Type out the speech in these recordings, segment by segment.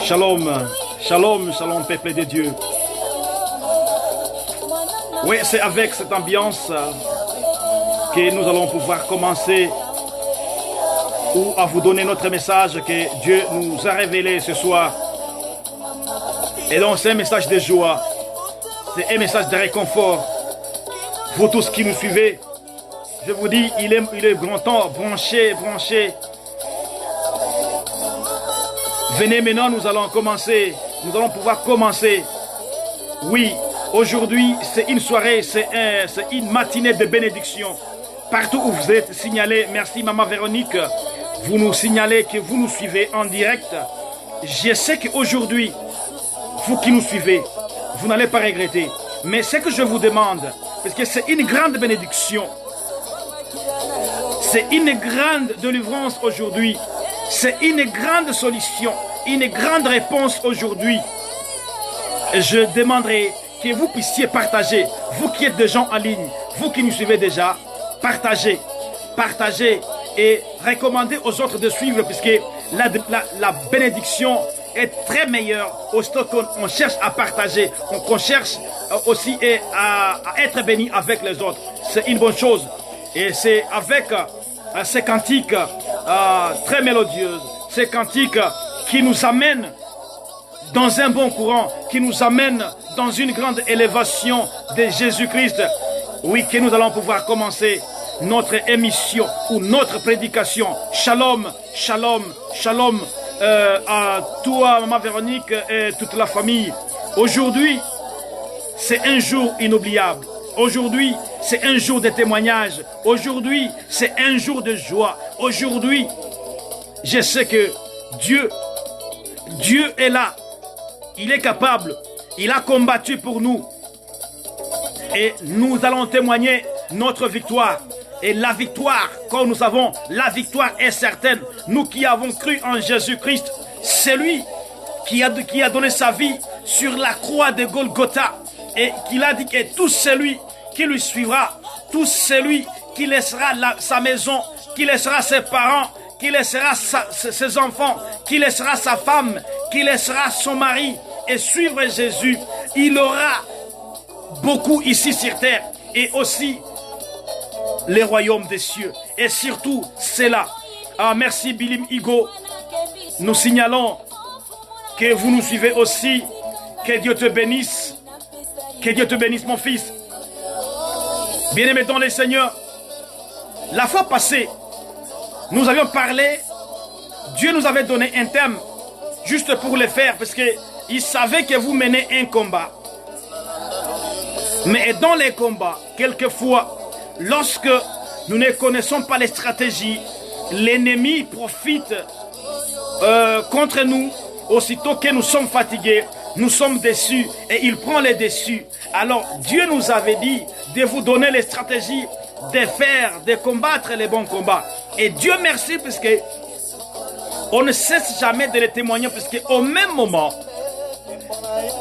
Shalom, shalom, shalom, peuple de Dieu. Oui, c'est avec cette ambiance que nous allons pouvoir commencer ou à vous donner notre message que Dieu nous a révélé ce soir. Et donc c'est un message de joie, c'est un message de réconfort. Vous tous qui nous suivez, je vous dis, il est grand temps, branchez. Venez maintenant, nous allons pouvoir commencer. Oui, aujourd'hui, c'est une soirée, c'est une matinée de bénédiction. Partout où vous êtes signalé, merci Maman Véronique, vous nous signalez que vous nous suivez en direct. Je sais qu'aujourd'hui, vous qui nous suivez, vous n'allez pas regretter. Mais ce que je vous demande, parce que c'est une grande bénédiction, c'est une grande délivrance aujourd'hui, c'est une grande solution, une grande réponse aujourd'hui. Je demanderai que vous puissiez partager, vous qui êtes des gens en ligne, vous qui nous suivez déjà, partagez et recommandez aux autres de suivre, puisque la bénédiction est très meilleure au stock qu'on cherche à partager, qu'on cherche aussi à être béni avec les autres. C'est une bonne chose. Et c'est avec ces cantiques très mélodieuses, ces cantiques qui nous amènent dans un bon courant, qui nous amènent dans une grande élévation de Jésus-Christ. Oui, que nous allons pouvoir commencer notre émission ou notre prédication. Shalom, shalom, shalom à toi, Maman Véronique, et toute la famille. Aujourd'hui, c'est un jour inoubliable. Aujourd'hui, c'est un jour de témoignage. Aujourd'hui, c'est un jour de joie. Aujourd'hui, je sais que Dieu est là. Il est capable. Il a combattu pour nous. Et nous allons témoigner notre victoire. Et la victoire, quand nous avons, la victoire est certaine. Nous qui avons cru en Jésus-Christ, c'est lui qui a donné sa vie sur la croix de Golgotha. Et qu'il a dit que tout celui qui lui suivra, tout celui qui laissera sa maison, qui laissera ses parents, qui laissera ses enfants, qui laissera sa femme, qui laissera son mari et suivre Jésus, il aura beaucoup ici sur terre et aussi les royaumes des cieux. Et surtout, c'est là. Ah, merci Bilim Igo. Nous signalons que vous nous suivez aussi. Que Dieu te bénisse. Que Dieu te bénisse, mon fils. Bien-aimé dans le Seigneur, la fois passée, nous avions parlé, Dieu nous avait donné un thème juste pour le faire, parce qu'il savait que vous menez un combat. Mais dans les combats, quelquefois, lorsque nous ne connaissons pas les stratégies, l'ennemi profite contre nous. Aussitôt que nous sommes fatigués, nous sommes déçus et il prend les déçus. Alors Dieu nous avait dit de vous donner les stratégies de combattre les bons combats. Et Dieu merci, parce que on ne cesse jamais de les témoigner, parce qu'au même moment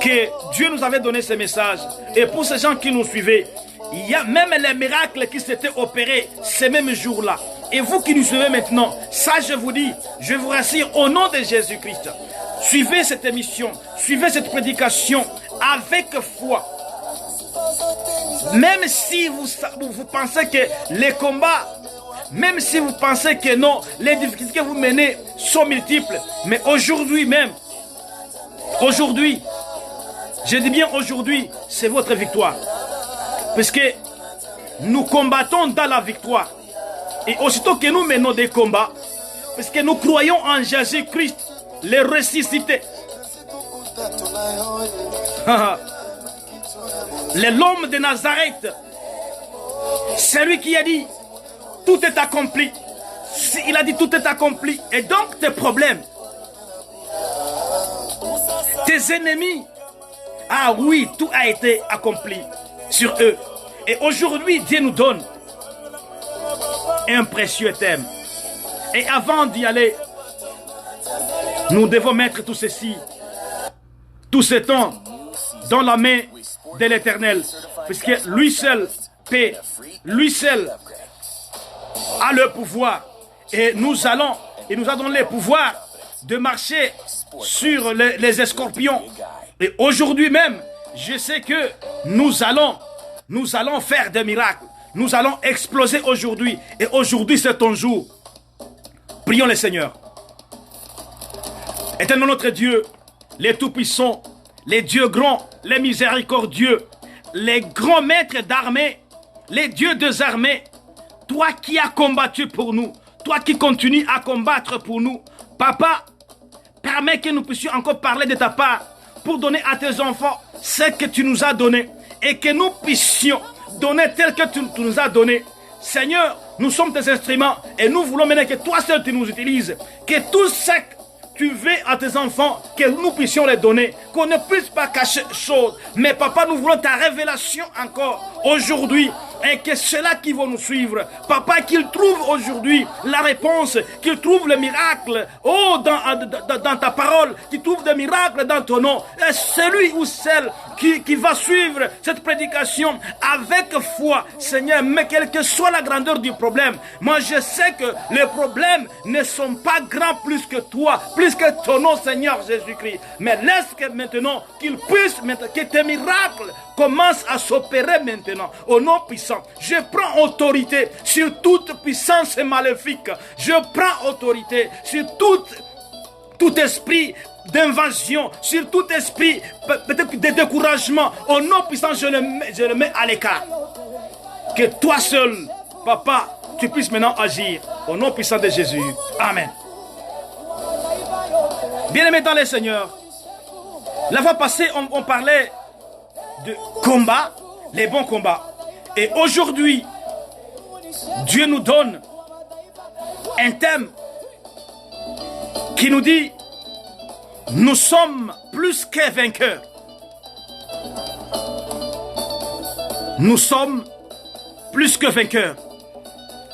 que Dieu nous avait donné ce message, et pour ces gens qui nous suivaient, il y a même les miracles qui s'étaient opérés ces mêmes jours-là. Et vous qui nous suivez maintenant, ça je vous dis, je vous rassure au nom de Jésus-Christ, suivez cette émission, suivez cette prédication avec foi. Même si vous pensez que les combats, même si vous pensez que non, les difficultés que vous menez sont multiples, mais aujourd'hui même, aujourd'hui, je dis bien aujourd'hui, c'est votre victoire. Parce que nous combattons dans la victoire. Et aussitôt que nous menons des combats, parce que nous croyons en Jésus-Christ, le ressuscité. L'homme de Nazareth, c'est lui qui a dit, tout est accompli. Il a dit, tout est accompli. Et donc tes problèmes, tes ennemis, ah oui, tout a été accompli sur eux. Et aujourd'hui, Dieu nous donne un précieux thème. Et avant d'y aller, nous devons mettre tout ceci, tout ce temps, dans la main de l'Éternel. Puisque lui seul paix. Lui seul a le pouvoir. Et nous a donné le pouvoir de marcher sur les escorpions. Et aujourd'hui même, je sais que nous allons faire des miracles. Nous allons exploser aujourd'hui. Et aujourd'hui, c'est ton jour. Prions le Seigneur. Éternel notre Dieu, les tout-puissants, les dieux grands, les miséricordieux, les grands maîtres d'armée, les dieux des armées, toi qui as combattu pour nous, toi qui continues à combattre pour nous, Papa, permets que nous puissions encore parler de ta part pour donner à tes enfants ce que tu nous as donné et que nous puissions donner tel que tu nous as donné. Seigneur, nous sommes tes instruments et nous voulons maintenant que toi seul tu nous utilises, que tout ce que tu veux à tes enfants, que nous puissions les donner, qu'on ne puisse pas cacher chose. Mais papa, nous voulons ta révélation encore aujourd'hui. Et que ceux-là qui vont nous suivre, papa, qu'ils trouvent aujourd'hui la réponse, qu'ils trouvent le miracle, dans ta parole, qu'ils trouvent des miracles dans ton nom. Et celui ou celle qui va suivre cette prédication avec foi, Seigneur, mais quelle que soit la grandeur du problème, moi je sais que les problèmes ne sont pas grands plus que toi, plus que ton nom, Seigneur Jésus-Christ. Mais laisse que maintenant, qu'ils puissent, que tes miracles commencent à s'opérer maintenant, au nom puissant. Je prends autorité sur toute puissance maléfique. Je prends autorité sur tout esprit d'invasion, sur tout esprit peut-être de découragement. Au nom puissant, je le mets à l'écart. Que toi seul, Papa, tu puisses maintenant agir. Au nom puissant de Jésus. Amen. Bien-aimés dans les Seigneurs, la fois passée, on parlait de combat, les bons combats. Et aujourd'hui, Dieu nous donne un thème qui nous dit: nous sommes plus que vainqueurs. Nous sommes plus que vainqueurs.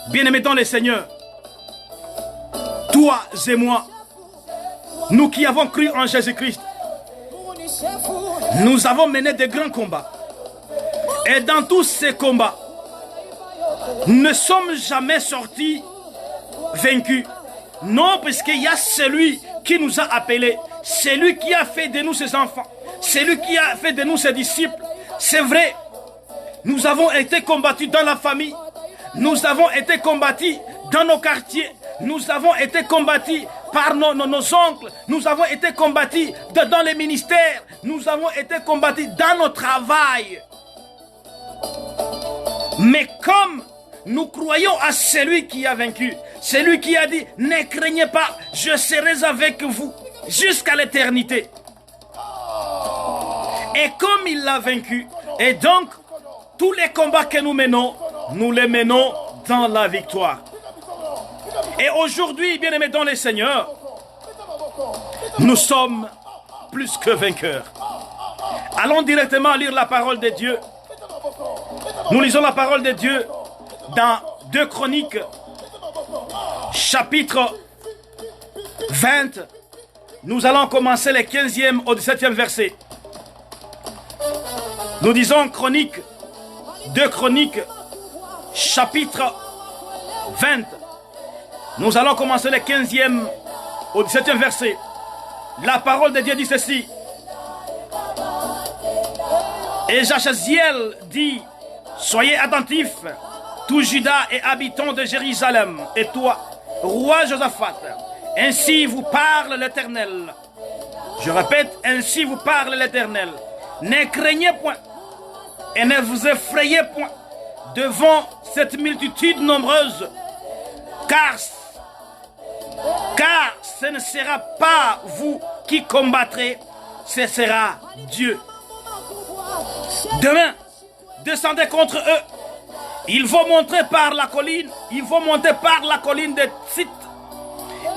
Bien-aimés dans les Seigneurs, toi et moi, nous qui avons cru en Jésus-Christ, nous avons mené de grands combats. Et dans tous ces combats, nous ne sommes jamais sortis vaincus. Non, parce qu'il y a celui qui nous a appelés, celui qui a fait de nous ses enfants, celui qui a fait de nous ses disciples. C'est vrai, nous avons été combattus dans la famille, nous avons été combattus dans nos quartiers, nous avons été combattus par nos oncles, nous avons été combattus dans les ministères, nous avons été combattus dans notre travail. Mais comme nous croyons à celui qui a vaincu, celui qui a dit: ne craignez pas, je serai avec vous jusqu'à l'éternité. Et comme il l'a vaincu, et donc tous les combats que nous menons, nous les menons dans la victoire. Et aujourd'hui, bien-aimés dans les Seigneurs, nous sommes plus que vainqueurs. Allons directement lire la parole de Dieu. Nous lisons la parole de Dieu dans 2 Chroniques, chapitre 20. Nous allons commencer les 15e au 17e verset. Nous disons Chroniques, 2 Chroniques, chapitre 20. Nous allons commencer les 15e au 17e verset. La parole de Dieu dit ceci. Et Jachaziel dit: soyez attentifs, tout Juda et habitants de Jérusalem, et toi, roi Josaphat, ainsi vous parle l'Éternel. Je répète, ainsi vous parle l'Éternel. Ne craignez point et ne vous effrayez point devant cette multitude nombreuse, car ce ne sera pas vous qui combattrez, ce sera Dieu. Demain, descendez contre eux. Ils vont monter par la colline, de Tsit,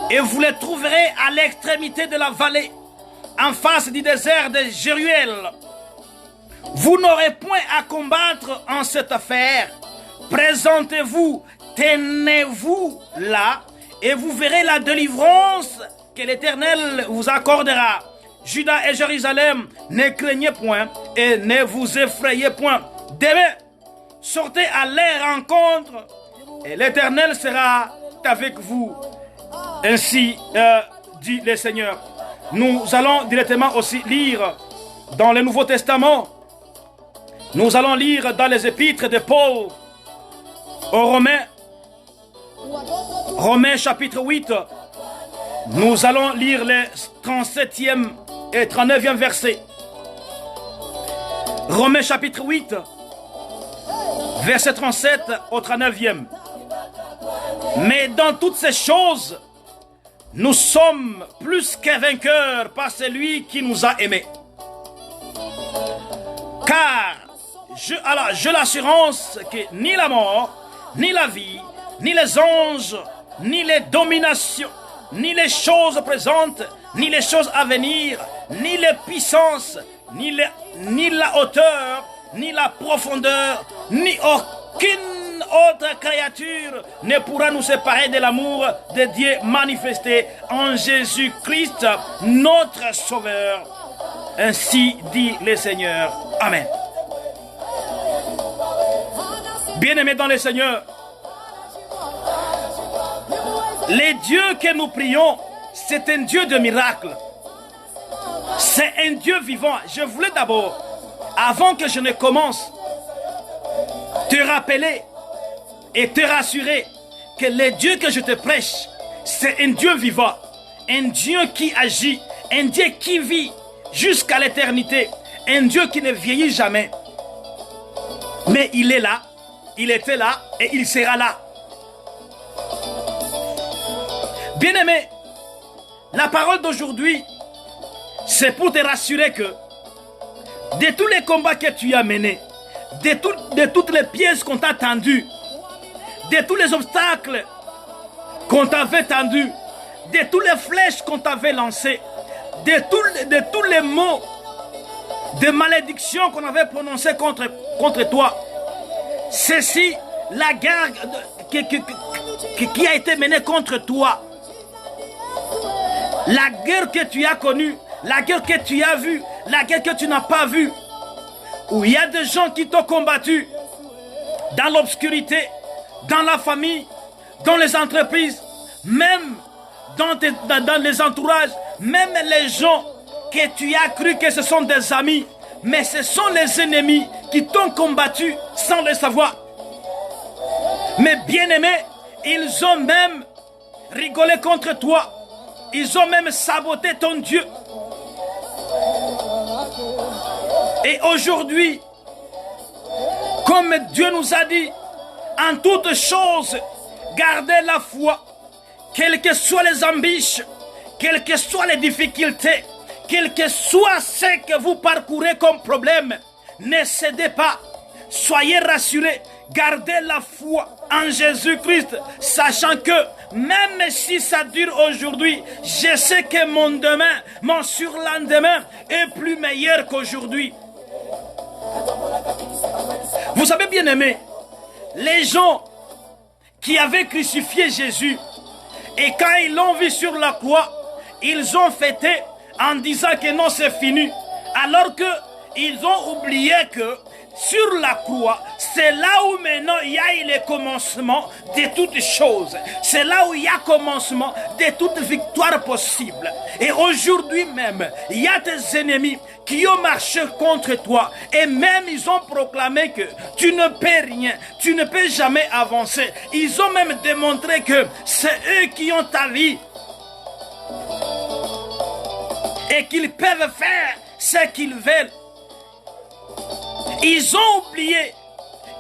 et vous les trouverez à l'extrémité de la vallée, en face du désert de Jéruel. Vous n'aurez point à combattre en cette affaire. Présentez-vous, tenez-vous là, et vous verrez la délivrance que l'Éternel vous accordera. Juda et Jérusalem, ne craignez point et ne vous effrayez point. Demain, sortez à leur rencontre et l'Éternel sera avec vous. Ainsi dit le Seigneur. Nous allons directement aussi lire dans le Nouveau Testament. Nous allons lire dans les épîtres de Paul aux Romains. Romains chapitre 8. Nous allons lire les 37e et 39e versets. Romains chapitre 8, verset 37 au 39e. Mais dans toutes ces choses, nous sommes plus que vainqueurs par celui qui nous a aimés. Car j'ai l'assurance que ni la mort, ni la vie, ni les anges, ni les dominations, ni les choses présentes, ni les choses à venir, ni les puissances, ni la hauteur, ni la profondeur, ni aucune autre créature ne pourra nous séparer de l'amour de Dieu manifesté en Jésus-Christ, notre Sauveur. Ainsi dit le Seigneur. Amen. Bien-aimés dans le Seigneur, le Dieu que nous prions, c'est un Dieu de miracles. C'est un Dieu vivant. Je voulais d'abord, avant que je ne commence, te rappeler et te rassurer que le Dieu que je te prêche, c'est un Dieu vivant, un Dieu qui agit, un Dieu qui vit jusqu'à l'éternité, un Dieu qui ne vieillit jamais. Mais il est là, il était là et il sera là. Bien-aimé, la parole d'aujourd'hui, c'est pour te rassurer que de tous les combats que tu as menés, de toutes les pièces qu'on t'a tendues, de tous les obstacles qu'on t'avait tendus, de toutes les flèches qu'on t'avait lancées, de tous les mots de malédiction qu'on avait prononcés contre toi, ceci, la guerre qui a été menée contre toi, la guerre que tu as connue, la guerre que tu as vue, la guerre que tu n'as pas vue, où il y a des gens qui t'ont combattu dans l'obscurité, dans la famille, dans les entreprises, même dans les entourages, même les gens que tu as cru que ce sont des amis, mais ce sont les ennemis qui t'ont combattu sans le savoir. Mais bien aimé, ils ont même rigolé contre toi. Ils ont même saboté ton Dieu. Et aujourd'hui, comme Dieu nous a dit, en toutes choses, gardez la foi, quelles que soient les embûches, quelles que soient les difficultés, quel que soit ce que vous parcourez comme problème, ne cédez pas, soyez rassurés, gardez la foi en Jésus-Christ, sachant que même si ça dure aujourd'hui, je sais que mon demain, mon surlendemain est plus meilleur qu'aujourd'hui. Vous savez, bien aimé, les gens qui avaient crucifié Jésus, et quand ils l'ont vu sur la croix, ils ont fêté en disant que non, c'est fini. Alors qu'ils ont oublié que sur la croix, c'est là où maintenant il y a le commencement de toutes choses. C'est là où il y a commencement de toute victoire possible. Et aujourd'hui même, il y a des ennemis qui ont marché contre toi. Et même ils ont proclamé que tu ne peux rien, tu ne peux jamais avancer. Ils ont même démontré que c'est eux qui ont ta vie. Et qu'ils peuvent faire ce qu'ils veulent. Ils ont oublié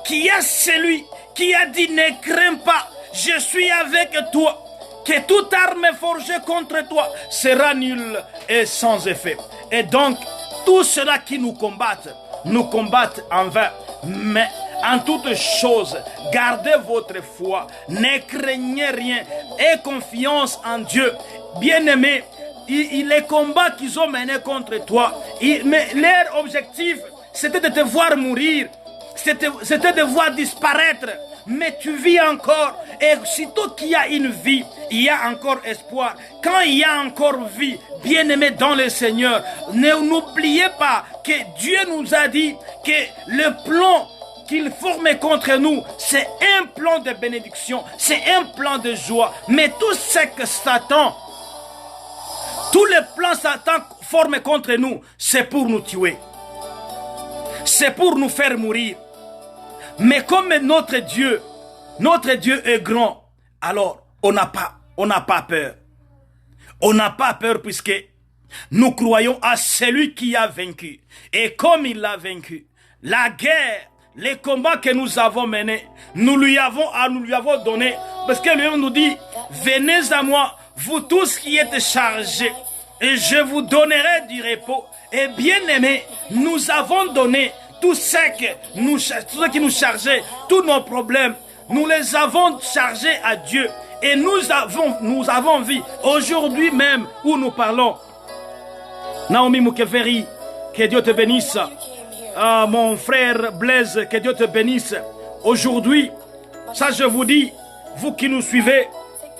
qu'il y a celui qui a dit ne crains pas, je suis avec toi, que toute arme forgée contre toi sera nulle et sans effet. Et donc, tous ceux-là qui nous combattent en vain. Mais en toutes choses, gardez votre foi, ne craignez rien, aie confiance en Dieu. Bien-aimés, les combats qu'ils ont menés contre toi, mais leur objectif, c'était de te voir mourir, c'était de voir disparaître, mais tu vis encore. Et sitôt qu'il y a une vie, il y a encore espoir. Quand il y a encore vie, bien-aimés dans le Seigneur, n'oubliez pas que Dieu nous a dit que le plan qu'il forme contre nous, c'est un plan de bénédiction, c'est un plan de joie. Mais tout ce que Satan, tous les plans Satan forme contre nous, c'est pour nous tuer. C'est pour nous faire mourir. Mais comme notre Dieu est grand, alors on n'a pas peur. On n'a pas peur puisque nous croyons à celui qui a vaincu. Et comme il a vaincu, la guerre, les combats que nous avons menés, nous lui avons donné. Parce que lui nous dit, venez à moi, vous tous qui êtes chargés, et je vous donnerai du repos. Et bien aimés, nous avons donné tout ce qui nous chargeait, tous nos problèmes, nous les avons chargés à Dieu. Et nous avons vu, aujourd'hui même où nous parlons, Naomi Mukeveri, que Dieu te bénisse. Mon frère Blaise, que Dieu te bénisse. Aujourd'hui, ça je vous dis, vous qui nous suivez,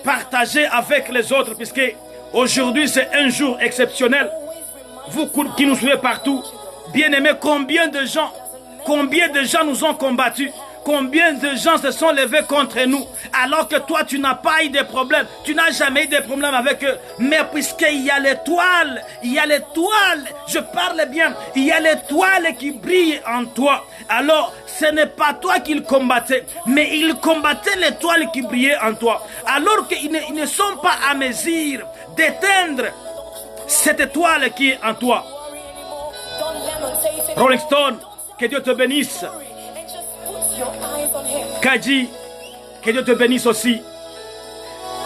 partagez avec les autres, puisque aujourd'hui c'est un jour exceptionnel. Vous qui nous suivez partout, bien aimés, combien de gens nous ont combattus? Combien de gens se sont levés contre nous, alors que toi, tu n'as pas eu de problème, tu n'as jamais eu de problème avec eux. Mais puisqu'il y a l'étoile, je parle bien, il y a l'étoile qui brille en toi. Alors, ce n'est pas toi qu'ils combattaient, mais ils combattaient l'étoile qui brillait en toi. Alors qu'ils ne sont pas à mesure d'éteindre cette étoile qui est en toi. Rolling Stone, que Dieu te bénisse. Kaji, que Dieu te bénisse aussi.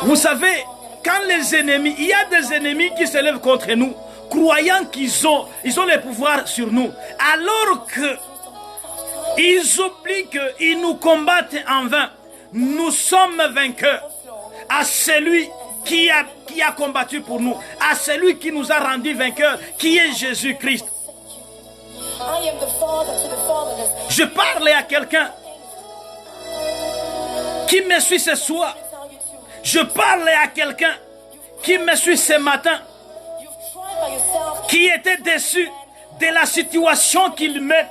Vous savez, quand les ennemis, il y a des ennemis qui se lèvent contre nous, croyant qu'ils ont le pouvoir sur nous, alors que ils oublient qu'ils nous combattent en vain. Nous sommes vainqueurs à celui qui a combattu pour nous, à celui qui nous a rendus vainqueurs, qui est Jésus-Christ. Je parlais à quelqu'un qui me suit ce soir. Je parlais à quelqu'un qui me suit ce matin, qui était déçu de la situation qu'il met.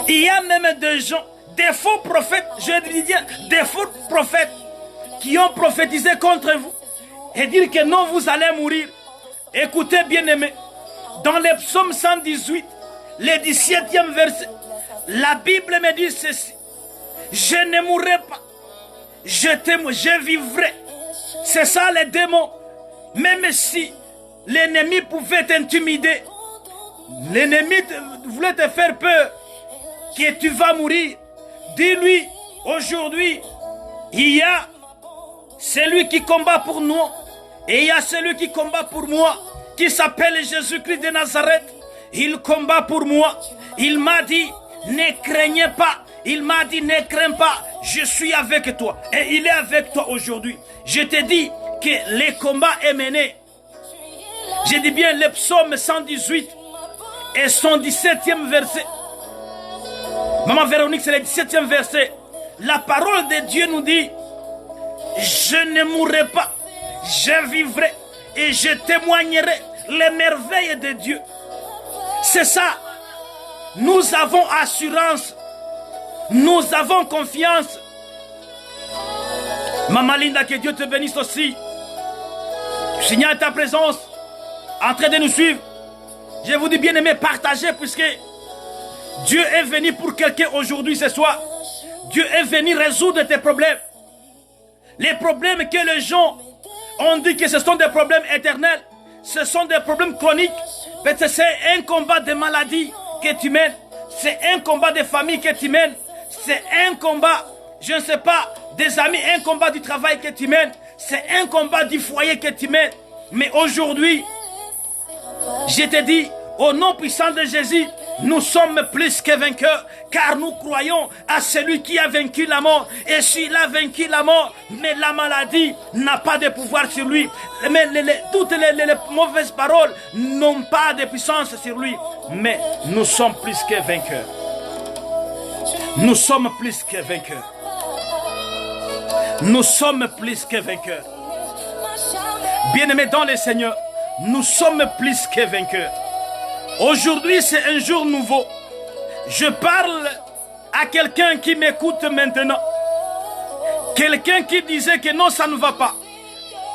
Il y a même des gens, des faux prophètes, je dis bien des faux prophètes, qui ont prophétisé contre vous et dire que non, vous allez mourir. Écoutez, bien-aimés, dans le psaume 118, le 17e verset, la Bible me dit ceci: je ne mourrai pas, je vivrai. C'est ça les démons. Même si l'ennemi pouvait t'intimider, l'ennemi voulait te faire peur, que tu vas mourir, dis-lui, aujourd'hui, il y a celui qui combat pour nous, et il y a celui qui combat pour moi, qui s'appelle Jésus-Christ de Nazareth. Il combat pour moi. Il m'a dit, ne craignez pas. Il m'a dit, ne crains pas, je suis avec toi. Et il est avec toi aujourd'hui. Je te dis que le combat est mené. Je dis bien le psaume 118 et son 17e verset. Maman Véronique, c'est le 17e verset. La parole de Dieu nous dit, je ne mourrai pas, je vivrai et je témoignerai les merveilles de Dieu. C'est ça. Nous avons assurance. Nous avons confiance. Maman Linda, que Dieu te bénisse aussi. Je signale ta présence en train de nous suivre. Je vous dis, bien aimé, partagez, puisque Dieu est venu pour quelqu'un aujourd'hui, ce soir. Dieu est venu résoudre tes problèmes. Les problèmes que les gens ont dit que ce sont des problèmes éternels, ce sont des problèmes chroniques. Peut-être que c'est un combat de maladie que tu mènes. C'est un combat de famille que tu mènes. C'est un combat, je ne sais pas, des amis, un combat du travail que tu mènes. C'est un combat du foyer que tu mènes. Mais aujourd'hui, je te dis, au nom puissant de Jésus, nous sommes plus que vainqueurs, car nous croyons à celui qui a vaincu la mort. Et s'il a vaincu la mort, mais la maladie n'a pas de pouvoir sur lui. Mais toutes les mauvaises paroles n'ont pas de puissance sur lui. Mais nous sommes plus que vainqueurs. Nous sommes plus que vainqueurs. Nous sommes plus que vainqueurs. Bien-aimés dans le Seigneur, nous sommes plus que vainqueurs. Aujourd'hui, c'est un jour nouveau. Je parle à quelqu'un qui m'écoute maintenant. Quelqu'un qui disait que non, ça ne va pas.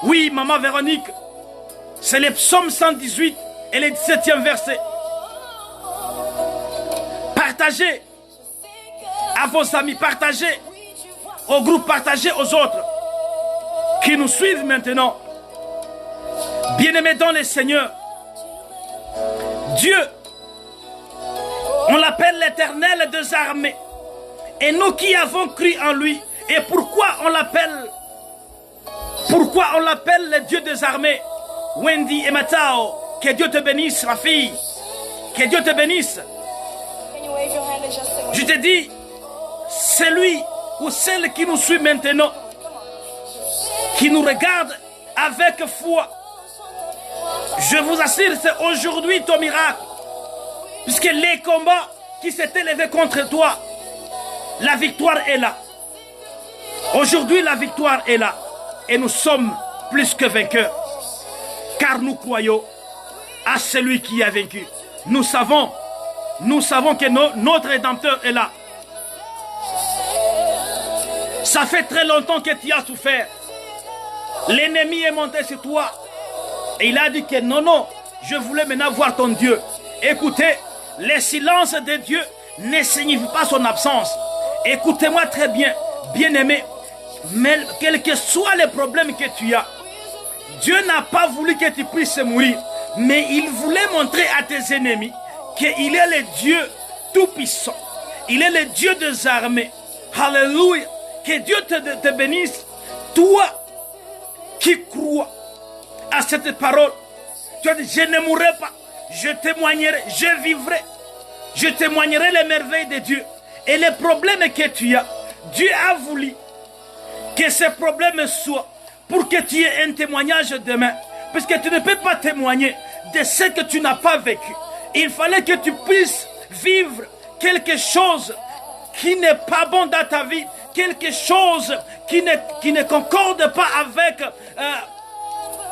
Oui, maman Véronique, c'est le psaume 118 et le 17e verset. Partagez à vos amis, partagez au groupe, partagez aux autres qui nous suivent maintenant. Bien-aimés dans le Seigneur, Dieu, on l'appelle l'Éternel des armées. Et nous qui avons cru en lui, et pourquoi on l'appelle le Dieu des armées? Wendy et Matao, que Dieu te bénisse, ma fille. Que Dieu te bénisse. Je te dis, celui ou celle qui nous suit maintenant, qui nous regarde avec foi, je vous assure, c'est aujourd'hui ton miracle. Puisque les combats qui s'étaient levés contre toi, la victoire est là. Aujourd'hui, la victoire est là. Et nous sommes plus que vainqueurs. Car nous croyons à celui qui a vaincu. Nous savons que notre Rédempteur est là. Ça fait très longtemps que tu as souffert. L'ennemi est monté sur toi. Et il a dit que non, je voulais maintenant voir ton Dieu. Écoutez, le silence de Dieu ne signifie pas son absence. Écoutez-moi très bien, bien-aimé. Mais quel que soit le problème que tu as, Dieu n'a pas voulu que tu puisses mourir. Mais il voulait montrer à tes ennemis qu'il est le Dieu tout-puissant. Il est le Dieu des armées. Alléluia. Que Dieu te bénisse. Toi qui crois à cette parole, tu as dit, je ne mourrai pas. Je témoignerai, je vivrai. Je témoignerai les merveilles de Dieu. Et les problèmes que tu as, Dieu a voulu que ces problèmes soient pour que tu aies un témoignage demain. Parce que tu ne peux pas témoigner de ce que tu n'as pas vécu. Il fallait que tu puisses vivre quelque chose qui n'est pas bon dans ta vie. Quelque chose qui ne concorde pas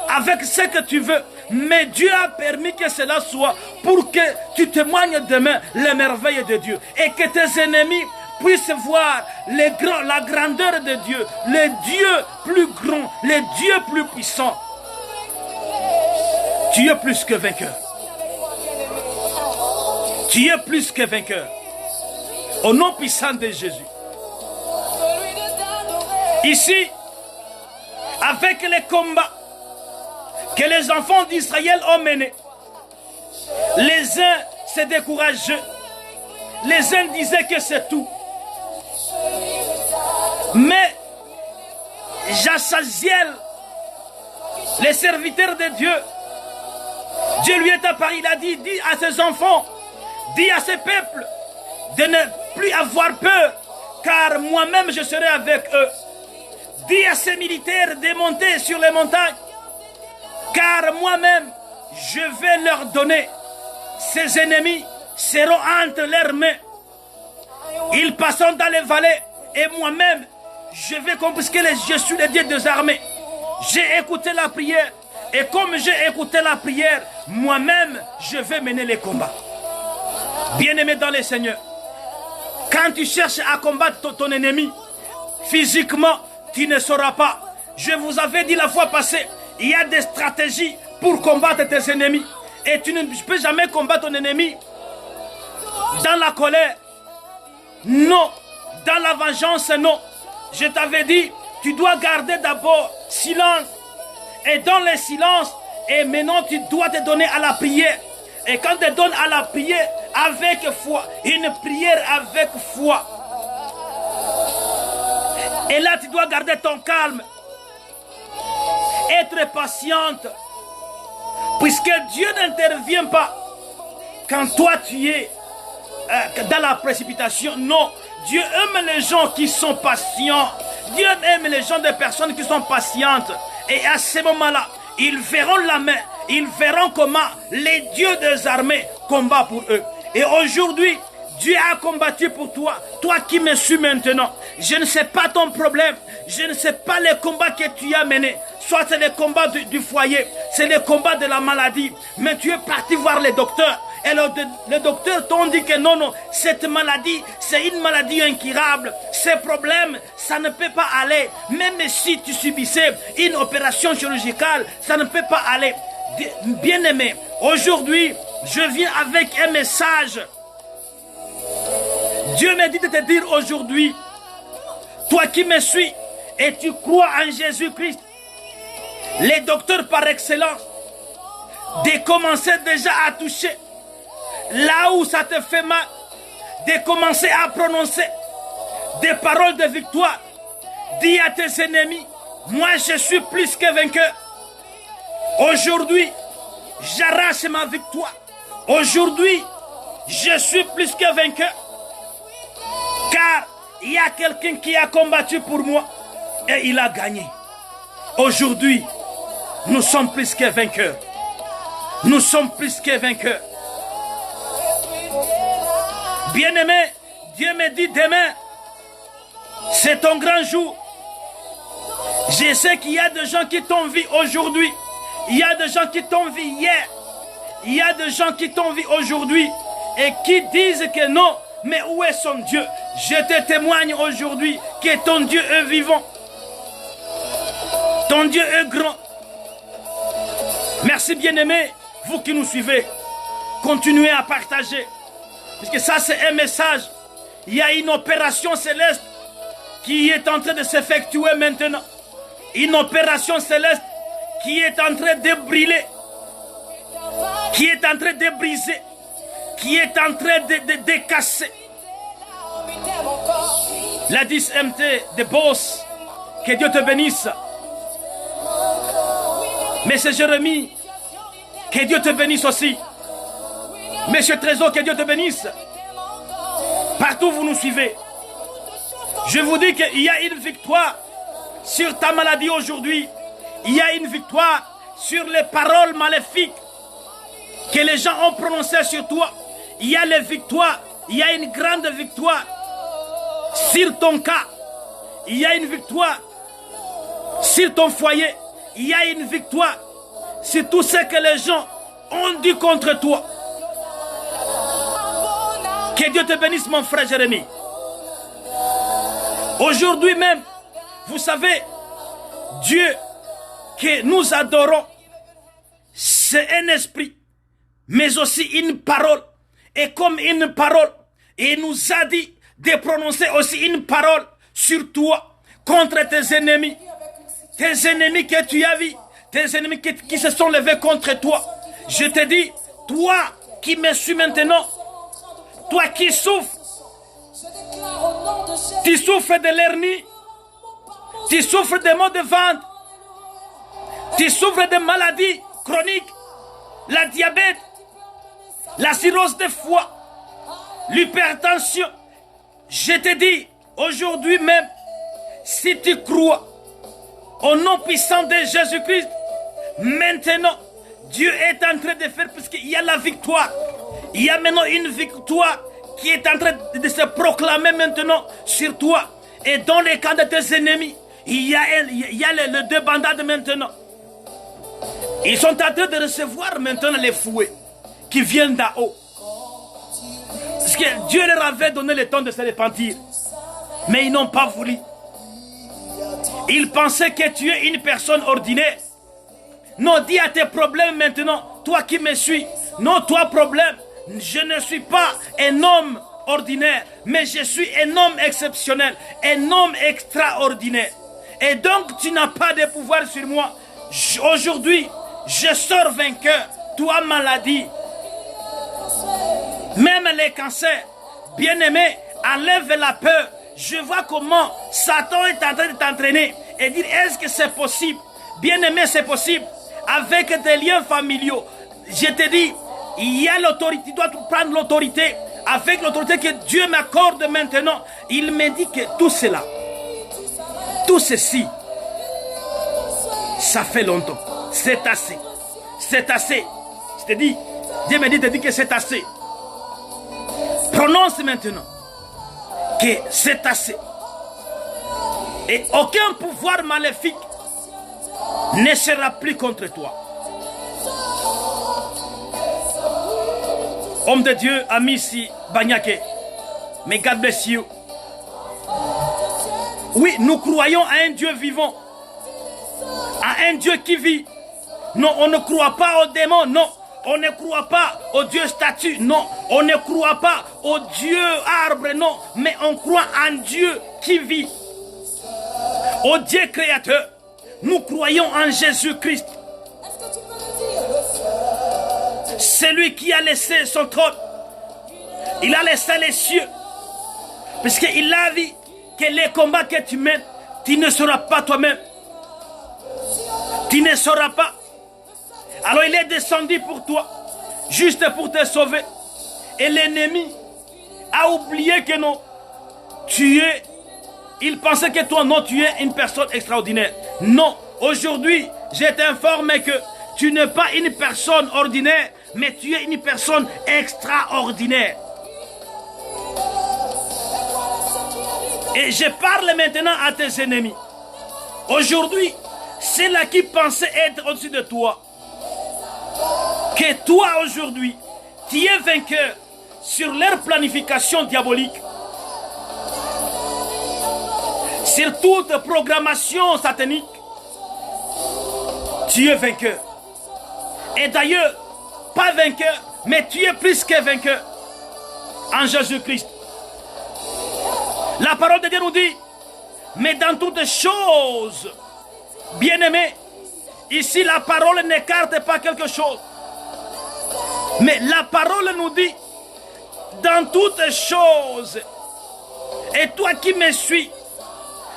avec ce que tu veux. Mais Dieu a permis que cela soit pour que tu témoignes demain les merveilles de Dieu. Et que tes ennemis puissent voir la grandeur de Dieu. Le Dieu plus grand, le Dieu plus puissant. Tu es plus que vainqueur. Tu es plus que vainqueur. Au nom puissant de Jésus. Ici, avec les combats que les enfants d'Israël ont menés, les uns se décourageaient, les uns disaient que c'est tout. Mais Jachaziel, le serviteur de Dieu, Dieu lui est apparu, il a dit à ses enfants, dis à ce peuple de ne plus avoir peur, car moi-même je serai avec eux. Dis à ces militaires de monter sur les montagnes, car moi-même je vais leur donner. Ces ennemis seront entre leurs mains. Ils passeront dans les vallées et moi-même je vais confisquer je suis le Dieu des armées. J'ai écouté la prière et comme j'ai écouté la prière, moi-même je vais mener les combats. Bien-aimé dans le Seigneur, quand tu cherches à combattre ton ennemi, physiquement, tu ne sauras pas. Je vous avais dit la fois passée, il y a des stratégies pour combattre tes ennemis. Et tu ne peux jamais combattre ton ennemi dans la colère. Non. Dans la vengeance, non. Je t'avais dit, tu dois garder d'abord silence. Et dans le silence, et maintenant tu dois te donner à la prière. Et quand tu te donnes à la prière avec foi, une prière avec foi. Et là tu dois garder ton calme. Être patiente. Puisque Dieu n'intervient pas quand toi tu es dans la précipitation. Non. Dieu aime les gens qui sont patients. Dieu aime les gens, des personnes qui sont patientes. Et à ce moment-là, ils verront la main. Ils verront comment les dieux des armées combattent pour eux. Et aujourd'hui, Dieu a combattu pour toi. Toi qui me suis maintenant. Je ne sais pas ton problème. Je ne sais pas les combats que tu as menés. Soit c'est les combats du foyer. C'est les combats de la maladie. Mais tu es parti voir les docteurs. Et le docteur t'ont dit que non, non, cette maladie, c'est une maladie incurable. Ces problèmes, ça ne peut pas aller. Même si tu subissais une opération chirurgicale, ça ne peut pas aller. Bien-aimé, aujourd'hui, je viens avec un message. Dieu me dit de te dire aujourd'hui, toi qui me suis et tu crois en Jésus-Christ, les docteurs par excellence, de commencer déjà à toucher là où ça te fait mal, de commencer à prononcer des paroles de victoire. Dis à tes ennemis, moi je suis plus que vainqueur. Aujourd'hui, j'arrache ma victoire. Aujourd'hui, je suis plus que vainqueur. Car il y a quelqu'un qui a combattu pour moi et il a gagné. Aujourd'hui, nous sommes plus que vainqueurs. Nous sommes plus que vainqueurs. Bien-aimé, Dieu me dit demain, c'est ton grand jour. Je sais qu'il y a des gens qui t'ont vu aujourd'hui. Il y a des gens qui t'ont vu hier. Il y a des gens qui t'ont vu aujourd'hui et qui disent que non, mais où est son Dieu? Je te témoigne aujourd'hui que ton Dieu est vivant. Ton Dieu est grand. Merci bien-aimés, vous qui nous suivez. Continuez à partager. Parce que ça c'est un message. Il y a une opération céleste qui est en train de s'effectuer maintenant. Une opération céleste qui est en train de brûler. Qui est en train de briser. Qui est en train de casser. La 10MT de Boss. Que Dieu te bénisse. Monsieur Jérémie, que Dieu te bénisse aussi. Monsieur Trésor, que Dieu te bénisse. Partout où vous nous suivez. Je vous dis qu'il y a une victoire sur ta maladie aujourd'hui. Il y a une victoire sur les paroles maléfiques que les gens ont prononcées sur toi. Il y a les victoires. Il y a une grande victoire sur ton cas. Il y a une victoire sur ton foyer. Il y a une victoire sur tout ce que les gens ont dit contre toi. Que Dieu te bénisse, mon frère Jérémie. Aujourd'hui même, vous savez, Dieu que nous adorons, c'est un esprit, mais aussi une parole. Et comme une parole, il nous a dit de prononcer aussi une parole sur toi, contre tes ennemis. Tes ennemis que tu as vus, tes ennemis qui se sont levés contre toi. Je te dis, toi qui me suis maintenant, toi qui souffres, tu souffres de l'hernie, tu souffres de maux de ventre, tu souffres de maladies chroniques, la diabète, la cirrhose de foie, l'hypertension. Je te dis, aujourd'hui même, si tu crois au nom puissant de Jésus-Christ, maintenant, Dieu est en train de faire, puisqu'il y a la victoire. Il y a maintenant une victoire qui est en train de se proclamer maintenant sur toi. Et dans les camps de tes ennemis, il y a les deux bandades maintenant. Ils sont en train de recevoir maintenant les fouets qui viennent d'en haut. Parce que Dieu leur avait donné le temps de se repentir. Mais ils n'ont pas voulu. Ils pensaient que tu es une personne ordinaire. Non, dis à tes problèmes maintenant, toi qui me suis. Non, toi problème, je ne suis pas un homme ordinaire, mais je suis un homme exceptionnel, un homme extraordinaire. Et donc tu n'as pas de pouvoir sur moi. Aujourd'hui, je sors vainqueur. Toi maladie, même les cancers, bien-aimé, enlève la peur. Je vois comment Satan est en train de t'entraîner et dire, est-ce que c'est possible? Bien-aimé, c'est possible. Avec des liens familiaux. Je te dis, il y a l'autorité, tu dois prendre l'autorité. Avec l'autorité que Dieu m'accorde maintenant, il me dit que tout cela, tout ceci, ça fait longtemps. C'est assez. C'est assez. Je te dis, Dieu me dit que c'est assez. Prononce maintenant que c'est assez. Et aucun pouvoir maléfique ne sera plus contre toi. Homme de Dieu, Amissi Banyake. May God bless you. Oui, nous croyons à un Dieu vivant. À un Dieu qui vit. Non, on ne croit pas aux démons, non. On ne croit pas au Dieu statue, non. On ne croit pas au Dieu arbre, non. Mais on croit en Dieu qui vit. Au Dieu créateur. Nous croyons en Jésus-Christ. C'est lui qui a laissé son trône. Il a laissé les cieux. Parce qu'il a dit que les combats que tu mènes, tu ne sauras pas toi-même. Tu ne sauras pas. Alors il est descendu pour toi, juste pour te sauver. Et l'ennemi a oublié que non, il pensait que toi, non, tu es une personne extraordinaire. Non, aujourd'hui, je t'informe que tu n'es pas une personne ordinaire, mais tu es une personne extraordinaire. Et je parle maintenant à tes ennemis. Aujourd'hui, ceux-là qui pensaient être au-dessus de toi, que toi aujourd'hui, tu es vainqueur sur leur planification diabolique, sur toute programmation satanique, tu es vainqueur. Et d'ailleurs, pas vainqueur, mais tu es plus que vainqueur en Jésus-Christ. La parole de Dieu nous dit, mais dans toutes choses, bien-aimés, ici la parole n'écarte pas quelque chose. Mais la parole nous dit, dans toutes choses, et toi qui me suis,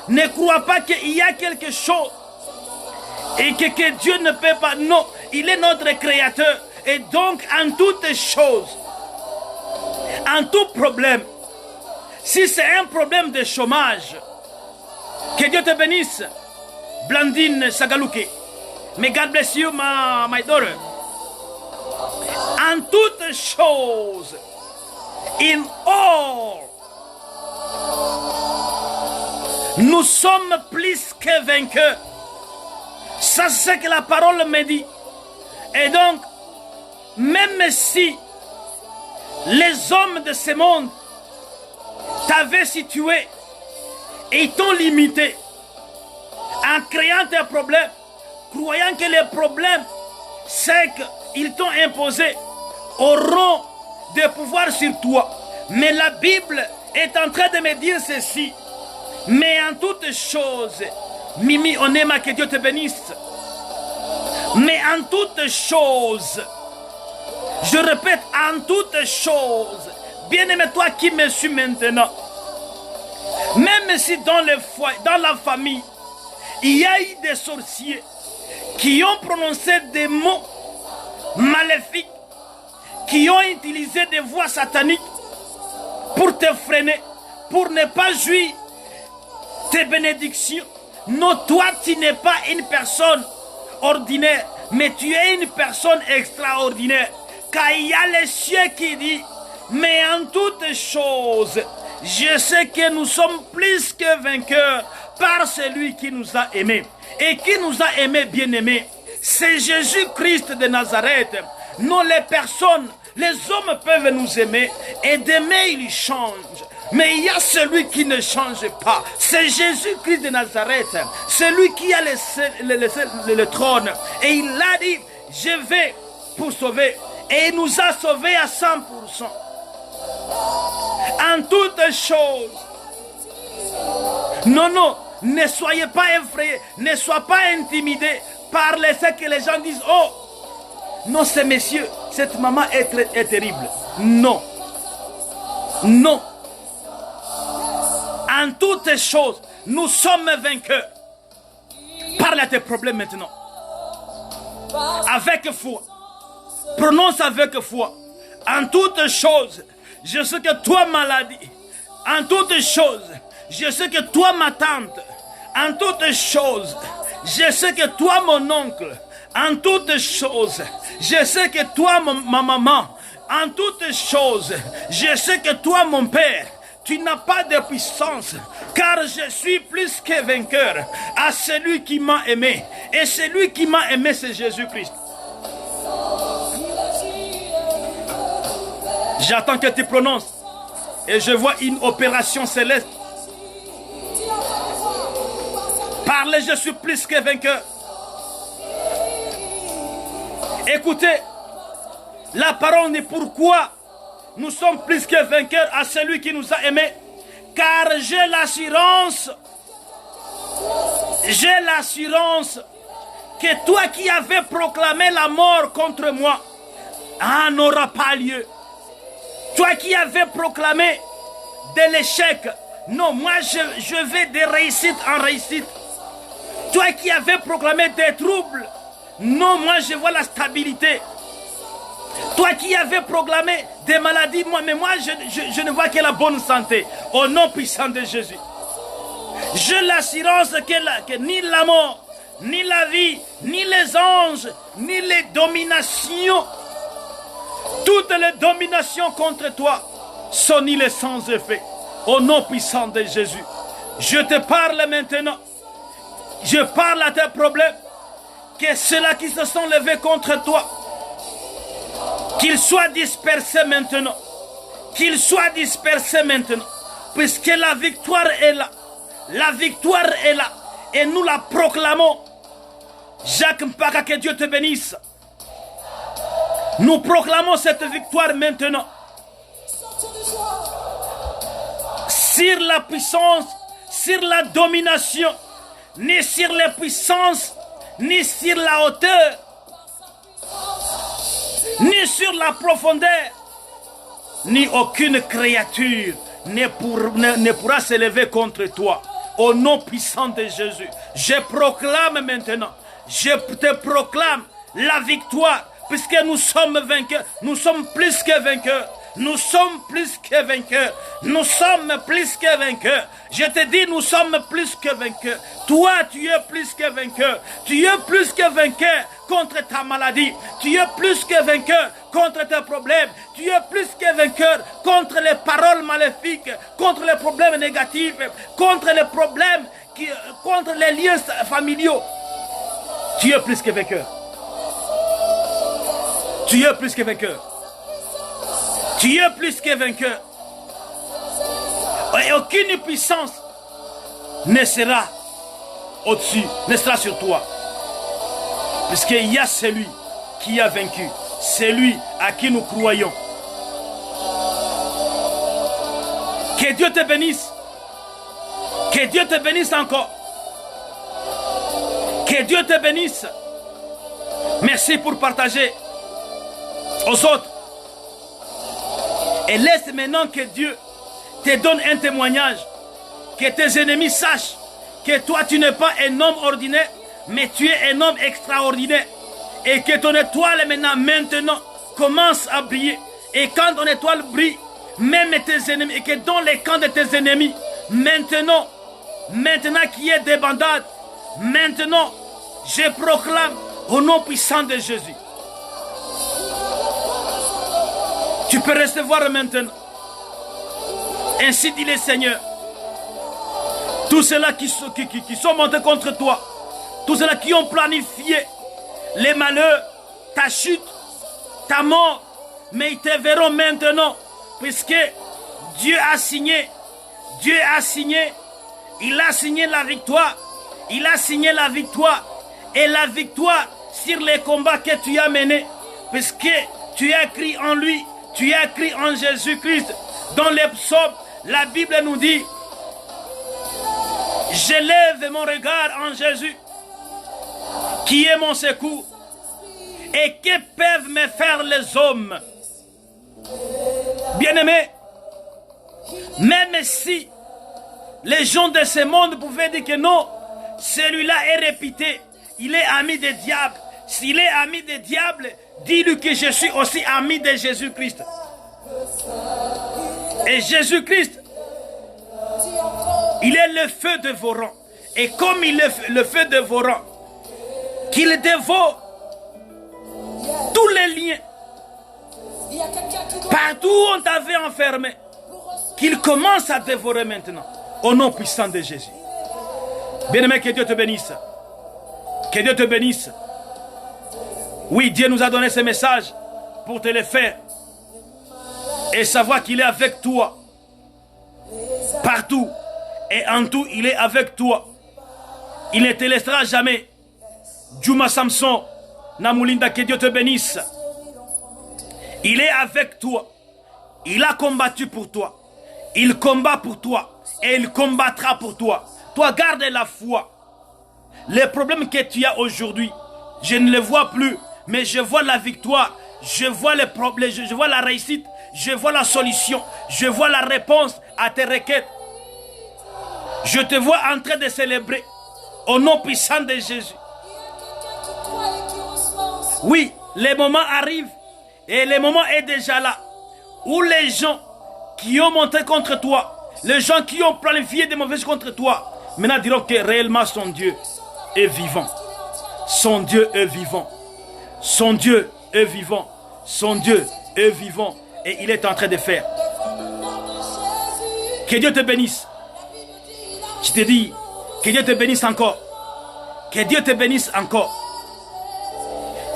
ne crois pas qu'il y a quelque chose et que Dieu ne peut pas. Non, il est notre créateur. Et donc, en toutes choses, en tout problème, si c'est un problème de chômage, que Dieu te bénisse, Blandine Sagalouke. May God bless you, my daughter. En toutes choses, in all, nous sommes plus que vainqueurs. Ça, c'est ce que la parole me dit. Et donc, même si les hommes de ce monde t'avaient situé et t'ont limité en créant tes problèmes, croyant que les problèmes, c'est qu'ils t'ont imposé, auront des pouvoirs sur toi. Mais la Bible est en train de me dire ceci. Mais en toutes choses, Mimi Onema, que Dieu te bénisse. Mais en toutes choses, je répète, en toutes choses, bien-aimé, toi qui me suis maintenant, même si dans le foyer, dans la famille, il y a eu des sorciers qui ont prononcé des mots maléfiques, qui ont utilisé des voix sataniques pour te freiner, pour ne pas jouir tes bénédictions. Non, toi, tu n'es pas une personne ordinaire, mais tu es une personne extraordinaire. Car il y a les cieux qui disent, mais en toutes choses, je sais que nous sommes plus que vainqueurs par celui qui nous a aimés. Et qui nous a aimés, bien-aimés, c'est Jésus-Christ de Nazareth. Non, les personnes, les hommes peuvent nous aimer et d'aimer, ils changent. Mais il y a celui qui ne change pas. C'est Jésus-Christ de Nazareth. Celui qui a laissé le trône. Et il a dit, je vais pour sauver. Et il nous a sauvés à 100%. En toutes choses. Non, non, ne soyez pas effrayés. Ne soyez pas intimidés par ce que les gens disent. Oh, non, ce monsieur, cette maman est terrible. Non. Non. En toutes choses, nous sommes vainqueurs. Parle à tes problèmes maintenant. Avec foi. Prononce avec foi. En toutes choses, je sais que toi, maladie. En toutes choses, je sais que toi, ma tante. En toutes choses, je sais que toi, mon oncle. En toutes choses, je sais que toi, ma maman. En toutes choses, je sais que toi, mon père. Tu n'as pas de puissance, car je suis plus que vainqueur à celui qui m'a aimé. Et celui qui m'a aimé, c'est Jésus-Christ. J'attends que tu prononces. Et je vois une opération céleste. Parlez, je suis plus que vainqueur. Écoutez, la parole est pourquoi nous sommes plus que vainqueurs à celui qui nous a aimés. Car j'ai l'assurance que toi qui avais proclamé la mort contre moi, n'aura pas lieu. Toi qui avais proclamé de l'échec, non, moi je vais de réussite en réussite. Toi qui avais proclamé des troubles, non, moi je vois la stabilité. Toi qui avais proclamé des maladies, moi je ne vois que la bonne santé. Au nom puissant de Jésus. J'ai l'assurance que ni la mort, ni la vie, ni les anges, ni les dominations, toutes les dominations contre toi sont nulles sans effet. Au nom puissant de Jésus. Je te parle maintenant. Je parle à tes problèmes. Que ceux-là qui se sont levés contre toi, qu'ils soient dispersés maintenant. Qu'ils soient dispersés maintenant. Puisque la victoire est là. La victoire est là. Et nous la proclamons. Jacques Mpaka, que Dieu te bénisse. Nous proclamons cette victoire maintenant. Sur la puissance, sur la domination, ni sur les puissances, ni sur la hauteur, ni sur la profondeur, ni aucune créature ne pourra s'élever contre toi. Au nom puissant de Jésus, je proclame maintenant, je te proclame la victoire, puisque nous sommes vainqueurs, nous sommes plus que vainqueurs. Nous sommes plus que vainqueurs. Nous sommes plus que vainqueurs. Je te dis, nous sommes plus que vainqueurs. Toi, tu es plus que vainqueur. Tu es plus que vainqueur contre ta maladie. Tu es plus que vainqueur contre tes problèmes. Tu es plus que vainqueur contre les paroles maléfiques, contre les problèmes négatifs, contre les problèmes, contre les liens familiaux. Tu es plus que vainqueur. Tu es plus que vainqueur. Tu es plus que vainqueur. Et aucune puissance ne sera au-dessus, ne sera sur toi. Puisqu'il y a celui qui a vaincu. Celui à qui nous croyons. Que Dieu te bénisse. Que Dieu te bénisse encore. Que Dieu te bénisse. Merci pour partager aux autres. Et laisse maintenant que Dieu te donne un témoignage. Que tes ennemis sachent que toi tu n'es pas un homme ordinaire, mais tu es un homme extraordinaire. Et que ton étoile maintenant commence à briller. Et quand ton étoile brille, même tes ennemis, et que dans les camps de tes ennemis, maintenant qu'il y ait des bandades, maintenant je proclame au nom puissant de Jésus. Tu peux recevoir maintenant. Ainsi dit le Seigneur. Tous ceux-là qui sont montés contre toi, tous ceux-là qui ont planifié les malheurs, ta chute, ta mort, mais ils te verront maintenant, puisque Dieu a signé, il a signé la victoire, il a signé la victoire, et la victoire sur les combats que tu as menés, puisque tu as écrit en lui, tu as écrit en Jésus-Christ. Dans les psaumes, la Bible nous dit, je lève mon regard en Jésus, qui est mon secours. Et que peuvent me faire les hommes? Bien-aimés, même si les gens de ce monde pouvaient dire que non, celui-là est réputé, il est ami des diables. S'il est ami des diables, dis-lui que je suis aussi ami de Jésus-Christ. Et Jésus-Christ, il est le feu dévorant. Et comme il est le feu dévorant, qu'il dévore tous les liens, partout où on t'avait enfermé, qu'il commence à dévorer maintenant, au nom puissant de Jésus. Bien-aimé, que Dieu te bénisse. Que Dieu te bénisse. Oui, Dieu nous a donné ce message pour te le faire. et savoir qu'il est avec toi. Partout et en tout, il est avec toi. Il ne te laissera jamais. Juma Samson, Namulinda, que Dieu te bénisse. Il est avec toi. Il a combattu pour toi. Il combat pour toi. Et il combattra pour toi. Toi, garde la foi. Les problèmes que tu as aujourd'hui, je ne les vois plus. Mais je vois la victoire. Je vois les problèmes. Je vois la réussite. Je vois la solution. Je vois la réponse à tes requêtes. Je te vois en train de célébrer. Au nom puissant de Jésus. Oui, les moments arrivent. Et le moment est déjà là. Où les gens qui ont monté contre toi, les gens qui ont planifié des mauvaises contre toi, maintenant diront que réellement son Dieu est vivant. Son Dieu est vivant. Son Dieu est vivant. Son Dieu est vivant. Et il est en train de faire. Que Dieu te bénisse. Je te dis, que Dieu te bénisse encore. Que Dieu te bénisse encore.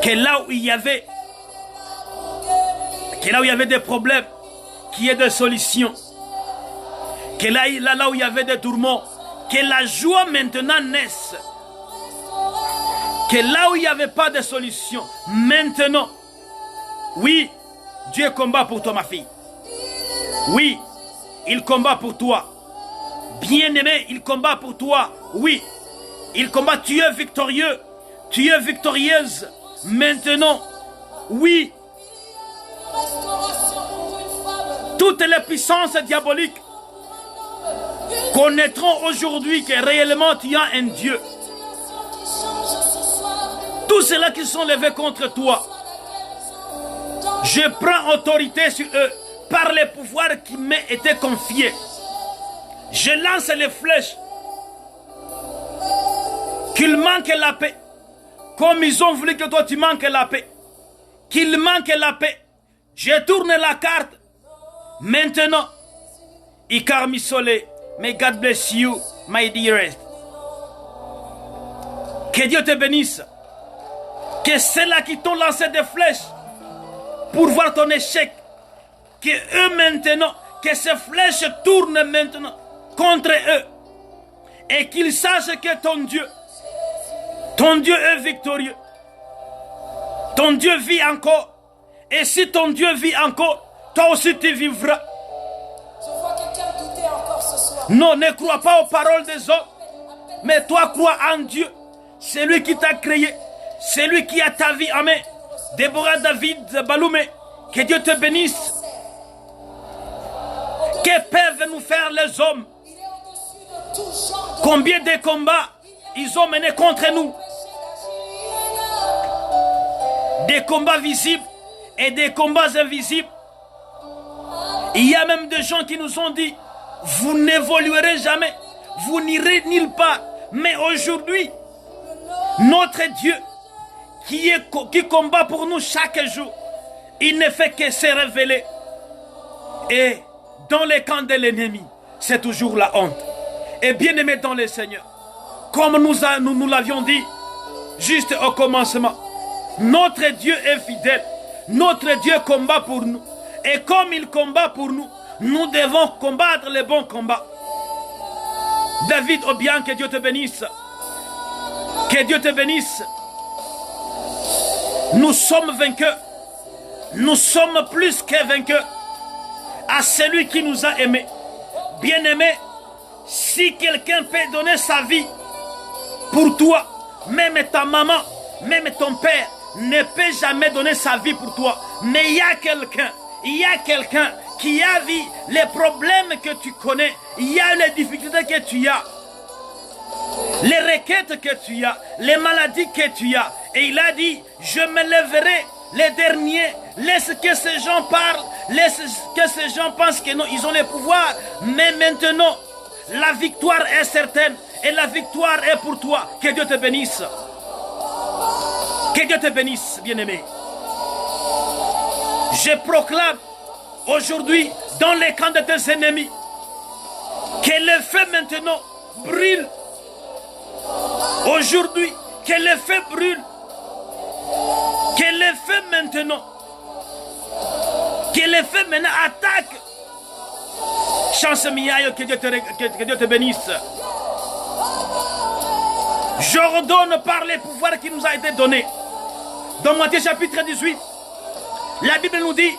Que là où il y avait des problèmes, qu'il y ait des solutions. Que là où il y avait des tourments, que la joie maintenant naisse. Que là où il n'y avait pas de solution, maintenant, oui, Dieu combat pour toi, ma fille. Oui, il combat pour toi. Bien-aimé, il combat pour toi. Oui, il combat. Tu es victorieux. Tu es victorieuse. Maintenant, oui. Toutes les puissances diaboliques connaîtront aujourd'hui que réellement tu as un Dieu. Tous ceux-là qui sont levés contre toi, je prends autorité sur eux par les pouvoirs qui m'ont été confiés. Je lance les flèches. Qu'ils manquent la paix. Comme ils ont voulu que toi tu manques la paix. Qu'ils manquent la paix. Je tourne la carte. Maintenant, Icar Misole, may God bless you, my dearest. Que Dieu te bénisse. Que ceux-là qui t'ont lancé des flèches pour voir ton échec, que eux maintenant, que ces flèches tournent maintenant contre eux. Et qu'ils sachent que ton Dieu est victorieux. Ton Dieu vit encore. Et si ton Dieu vit encore, toi aussi tu vivras. Je vois quelqu'un douter encore ce soir. Non, ne crois pas aux paroles des hommes. Mais toi crois en Dieu. C'est lui qui t'a créé. C'est lui qui a ta vie en main. Déborah David Baloumé. Que Dieu te bénisse. Que peuvent nous faire les hommes? Il est au-dessus de tout genre de... Combien de combats ils ont menés contre nous? Des combats visibles et des combats invisibles. Il y a même des gens qui nous ont dit, vous n'évoluerez jamais, vous n'irez nulle part. Mais aujourd'hui, notre Dieu qui combat pour nous chaque jour, il ne fait que se révéler. Et dans les camps de l'ennemi, c'est toujours la honte. Et bien aimé dans le Seigneur, comme nous l'avions dit juste au commencement, notre Dieu est fidèle. Notre Dieu combat pour nous. Et comme il combat pour nous, nous devons combattre les bons combats. David Obiang, que Dieu te bénisse. Que Dieu te bénisse. Nous sommes vainqueurs. Nous sommes plus que vainqueurs. À celui qui nous a aimés. Bien-aimé, si quelqu'un peut donner sa vie pour toi, même ta maman, même ton père, ne peut jamais donner sa vie pour toi. Mais il y a quelqu'un qui a vu les problèmes que tu connais, il y a les difficultés que tu as, les requêtes que tu as, les maladies que tu as. Et il a dit, je me lèverai les derniers, laisse que ces gens parlent, laisse que ces gens pensent que non, ils ont le pouvoir. Mais maintenant, la victoire est certaine et la victoire est pour toi. Que Dieu te bénisse. Que Dieu te bénisse, bien-aimé. Je proclame aujourd'hui dans les camps de tes ennemis que le feu maintenant brûle. Aujourd'hui, que le feu brûle. Que le feu maintenant. Que les feux maintenant attaquent. Chance Miayo, que Dieu te bénisse. J'ordonne par les pouvoirs qui nous a été donnés. Dans Matthieu chapitre 18, la Bible nous dit,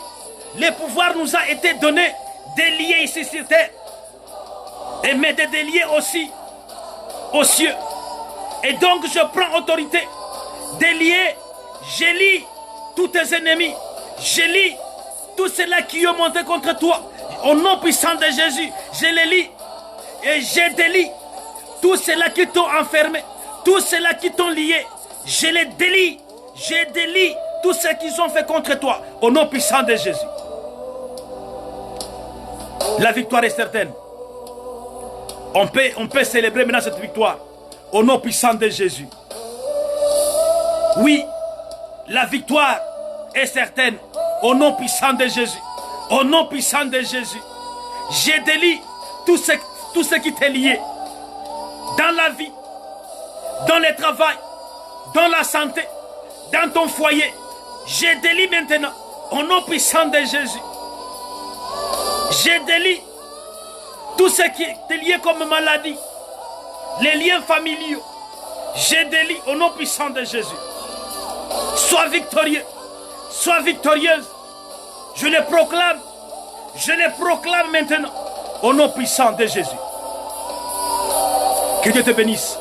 les pouvoirs nous a été donnés, déliés ici sur terre, mais de déliés aussi aux cieux. Et donc je prends autorité, déliés, je lis tous tes ennemis, je lis tous ceux-là qui ont monté contre toi. Au nom puissant de Jésus, je les lis et je délie tous ceux-là qui t'ont enfermé, tous ceux-là qui t'ont lié, je les délie, je délie tout ce qu'ils ont fait contre toi, au nom puissant de Jésus. La victoire est certaine. On peut célébrer maintenant cette victoire, au nom puissant de Jésus. Oui, la victoire est certaine, au nom puissant de Jésus. Au nom puissant de Jésus, je délie tout ce qui t'est lié dans la vie, dans le travail, dans la santé, dans ton foyer. Je délie maintenant, au nom puissant de Jésus. Je délie tout ce qui est lié comme maladie, les liens familiaux. Je délie au nom puissant de Jésus. Sois victorieux, sois victorieuse. Je le proclame maintenant au nom puissant de Jésus. Que Dieu te bénisse.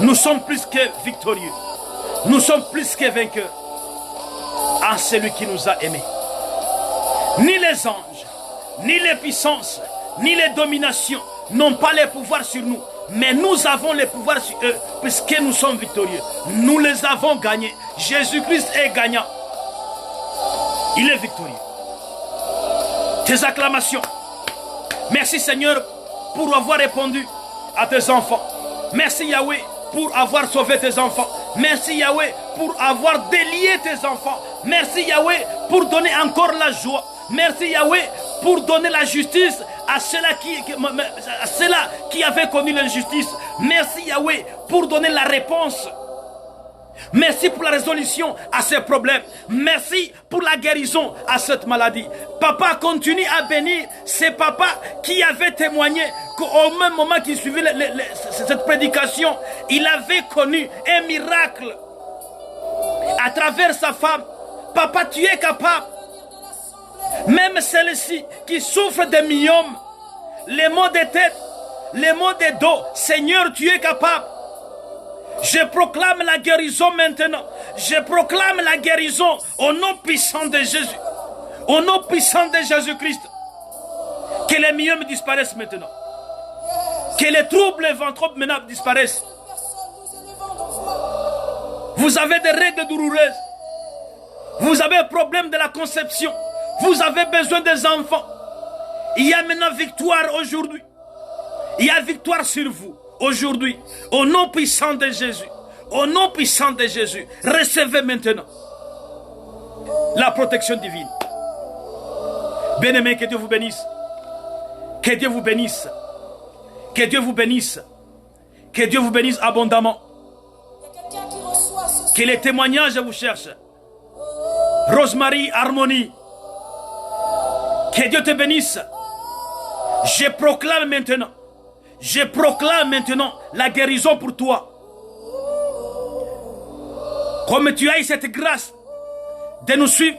Nous sommes plus que victorieux. Nous sommes plus que vainqueurs en celui qui nous a aimés. Ni les anges, ni les puissances, ni les dominations n'ont pas les pouvoirs sur nous. Mais nous avons les pouvoirs sur eux, puisque nous sommes victorieux. Nous les avons gagnés. Jésus-Christ est gagnant. Il est victorieux. Tes acclamations. Merci Seigneur pour avoir répondu à tes enfants. Merci Yahweh pour avoir sauvé tes enfants. Merci Yahweh pour avoir délié tes enfants. Merci Yahweh pour donner encore la joie. Merci Yahweh pour donner la justice à ceux-là qui avaient connu l'injustice. Merci Yahweh pour donner la réponse. Merci pour la résolution à ces problèmes. Merci pour la guérison à cette maladie. Papa, continue à bénir ces papas qui avaient témoigné qu'au même moment qu'il suivait cette prédication, il avait connu un miracle à travers sa femme. Papa, tu es capable. Même celle-ci qui souffre de myome, les maux de tête, les maux de dos, Seigneur, tu es capable. Je proclame la guérison maintenant. Je proclame la guérison au nom puissant de Jésus. Au nom puissant de Jésus-Christ. Que les myomes disparaissent maintenant. Que les troubles ventraux maintenant disparaissent. Vous avez des règles douloureuses. Vous avez un problème de la conception. Vous avez besoin des enfants. Il y a maintenant victoire aujourd'hui. Il y a victoire sur vous. Aujourd'hui, au nom puissant de Jésus, au nom puissant de Jésus, recevez maintenant la protection divine. Bien-aimés, que Dieu vous bénisse. Que Dieu vous bénisse. Que Dieu vous bénisse. Que Dieu vous bénisse abondamment. Que les témoignages vous cherchent. Rosemary, Harmonie. Que Dieu te bénisse. Je proclame maintenant. Je proclame maintenant la guérison pour toi. Comme tu as eu cette grâce de nous suivre,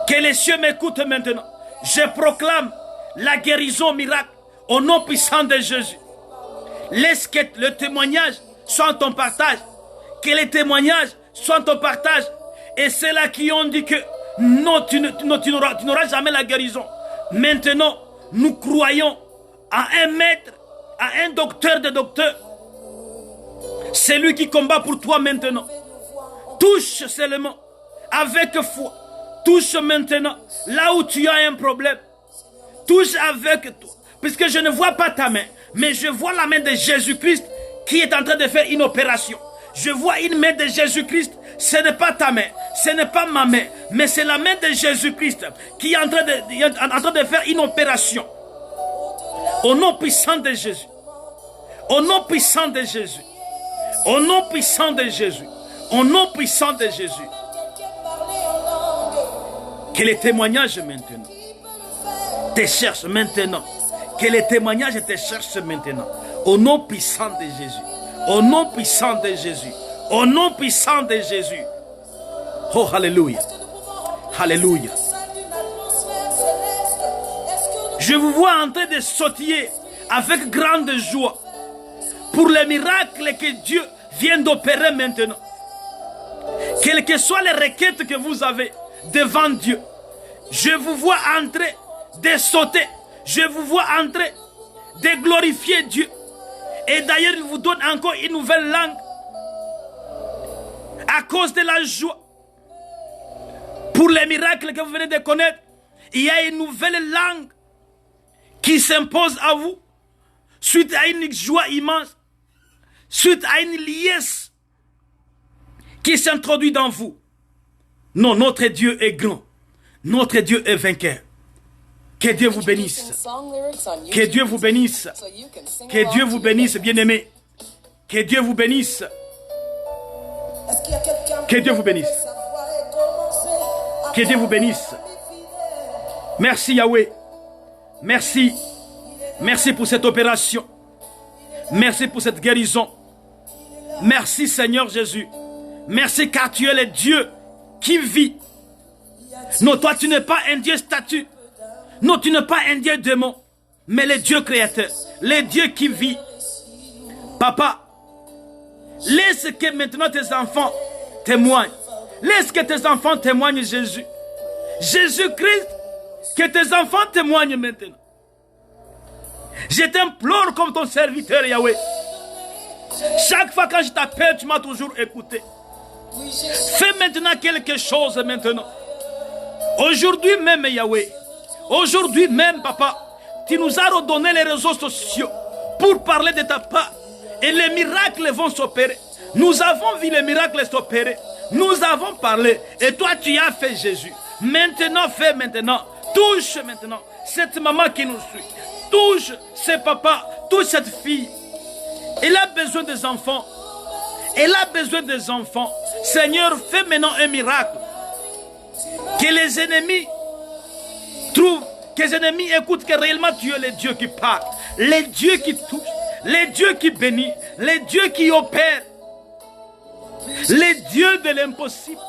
que les cieux m'écoutent maintenant. Je proclame la guérison miracle au nom puissant de Jésus. Laisse que le témoignage soit ton partage. Que les témoignages soient ton partage. Et ceux-là qui ont dit que non, tu n'auras jamais la guérison. Maintenant, nous croyons à un maître, à un docteur de docteurs. C'est lui qui combat pour toi maintenant. Touche seulement avec foi. Touche maintenant là où tu as un problème. Touche avec toi. Puisque je ne vois pas ta main, mais je vois la main de Jésus-Christ qui est en train de faire une opération. Je vois une main de Jésus-Christ. Ce n'est pas ta main, ce n'est pas ma main, mais c'est la main de Jésus-Christ qui est en train de faire une opération. Au nom puissant de Jésus. Au nom puissant de Jésus. Au nom puissant de Jésus. Au nom puissant de Jésus. Que les témoignages maintenant te cherchent maintenant. Que les témoignages te cherchent maintenant. Au nom puissant de Jésus. Au nom puissant de Jésus. Au nom puissant de Jésus. Oh, alléluia. Alléluia. Je vous vois en train de sautiller avec grande joie pour les miracles que Dieu vient d'opérer maintenant. Quelles que soient les requêtes que vous avez devant Dieu, je vous vois en train de sauter. Je vous vois en train de glorifier Dieu. Et d'ailleurs, il vous donne encore une nouvelle langue à cause de la joie. Pour les miracles que vous venez de connaître, il y a une nouvelle langue qui s'impose à vous suite à une joie immense, suite à une liesse qui s'introduit dans vous. Non, notre Dieu est grand. Notre Dieu est vainqueur. Que Dieu vous bénisse. Que Dieu vous bénisse. Que Dieu vous bénisse, bien-aimés. Que Dieu vous bénisse. Que Dieu vous bénisse. Que Dieu vous bénisse. Merci Yahweh. Merci. Merci pour cette opération. Merci pour cette guérison. Merci Seigneur Jésus. Merci car tu es le Dieu qui vit. Non, toi tu n'es pas un Dieu statue. Non, tu n'es pas un Dieu démon. Mais le Dieu créateur. Le Dieu qui vit. Papa, laisse que maintenant tes enfants témoignent. Laisse que tes enfants témoignent Jésus. Jésus-Christ, que tes enfants témoignent maintenant. Je t'implore comme ton serviteur Yahweh. Chaque fois que je t'appelle, tu m'as toujours écouté. Fais maintenant quelque chose maintenant. Aujourd'hui même Yahweh. Aujourd'hui même Papa. Tu nous as redonné les réseaux sociaux pour parler de ta part. Et les miracles vont s'opérer. Nous avons vu les miracles s'opérer. Nous avons parlé. Et toi tu as fait Jésus. Maintenant fais maintenant. Touche maintenant cette maman qui nous suit. Touche ce papa. Touche cette fille. Elle a besoin des enfants. Elle a besoin des enfants. Seigneur, fais maintenant un miracle. Que les ennemis trouvent, que les ennemis écoutent que réellement tu es le Dieu qui parle. Le Dieu qui touche. Le Dieu qui bénit. Le Dieu qui opère. Le Dieu de l'impossible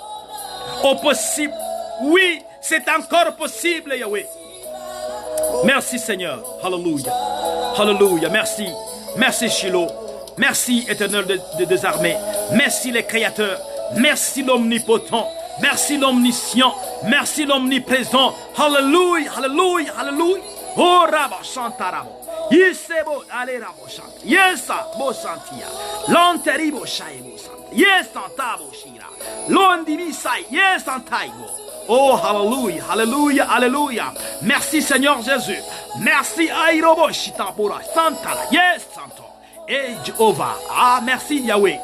au possible. Oui, c'est encore possible, Yahweh. Merci Seigneur. Alléluia. Alléluia. Merci. Merci Shiloh. Merci Éternel des armées. Merci les créateurs. Merci l'omnipotent. Merci l'omniscient. Merci l'omniprésent. Alléluia. Alléluia. Alléluia. Oh Rabba Chantarabo. Yesebo ale Rabo Chant. Yesa bo Santia. Lanteribo Shaibo Sant. Yesantabo Shira. Londibisai. Yesantaibo. Oh, alléluia, alléluia, alléluia. Merci Seigneur Jésus. Merci Airobo Shitambura. Santala. Yes, Santo. Et Jéhovah. Ah, merci Yahweh.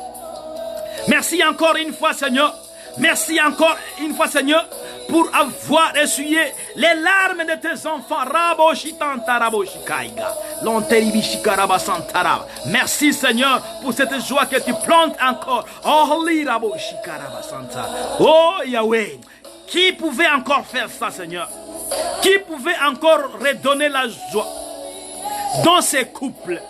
Merci encore une fois Seigneur. Merci encore une fois Seigneur pour avoir essuyé les larmes de tes enfants. Rabo Shitanta Rabo Shikaiga. Lonteribi Shikaraba Santaraba. Merci Seigneur pour cette joie que tu plantes encore. Oh, li Rabo Shikaraba Santa. Oh Yahweh. Qui pouvait encore faire ça, Seigneur? Qui pouvait encore redonner la joie dans ces couples?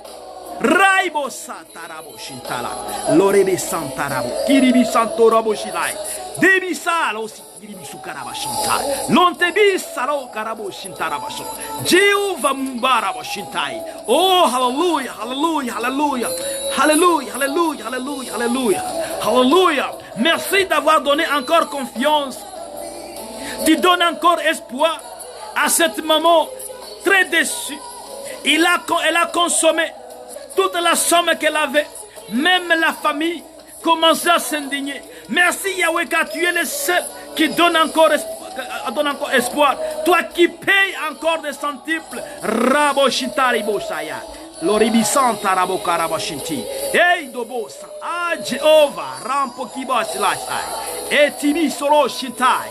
Raibo Satarabo Shintala, Lorebe Santarabo, Kiribi Santorabo Shilai, Debi Salo, Kiribi Sukaraba Shintai, Lontebi Salo Karabo Shintarabasho, Jehovah Mumbarabo Shintai. Oh, hallelujah, hallelujah, hallelujah, hallelujah, hallelujah, hallelujah, hallelujah, hallelujah. Merci d'avoir donné encore confiance. Tu donnes encore espoir à cette maman très déçue. Elle a consommé toute la somme qu'elle avait. Même la famille commençait à s'indigner. Merci Yahweh car tu es le seul qui donne encore espoir. Toi qui payes encore des centuples. Rabo Shintari Boshaya. Loribisanta Rabo Karabashinti. Hey Dobosa. Ah Jehovah. Rampo Kibashilashai. Et Tibi Solo Shintai.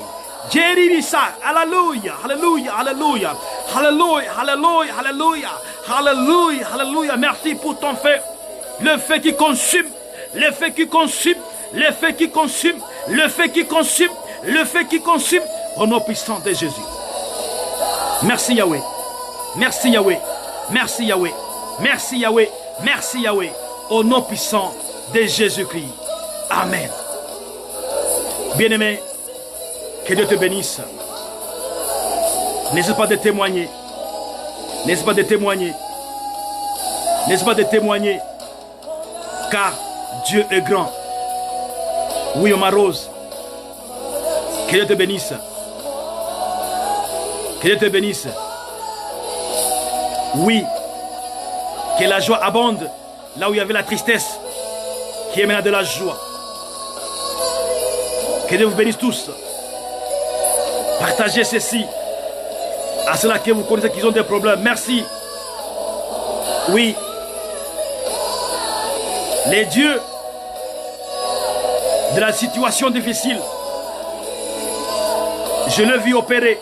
Jeribisa, alléluia, alléluia, alléluia, alléluia, alléluia, alléluia, alléluia, alléluia. Merci pour ton feu, le feu qui consume, le feu qui consume, le feu qui consume, le feu qui consume, le feu qui consume. Au nom puissant de Jésus. Merci Yahweh. Merci Yahweh. Merci Yahweh. Merci Yahweh. Merci Yahweh. Au nom puissant de Jésus-Christ. Amen. Bien-aimé, que Dieu te bénisse. N'hésite pas de témoigner. N'hésite pas de témoigner. N'hésite pas de témoigner. Car Dieu est grand. Oui, ma rose. Que Dieu te bénisse. Que Dieu te bénisse. Oui. Que la joie abonde là où il y avait la tristesse. Qui est maintenant de la joie. Que Dieu vous bénisse tous. Partagez ceci à ceux-là que vous connaissez qui ont des problèmes. Merci. Oui. Les dieux de la situation difficile, je le vis opérer.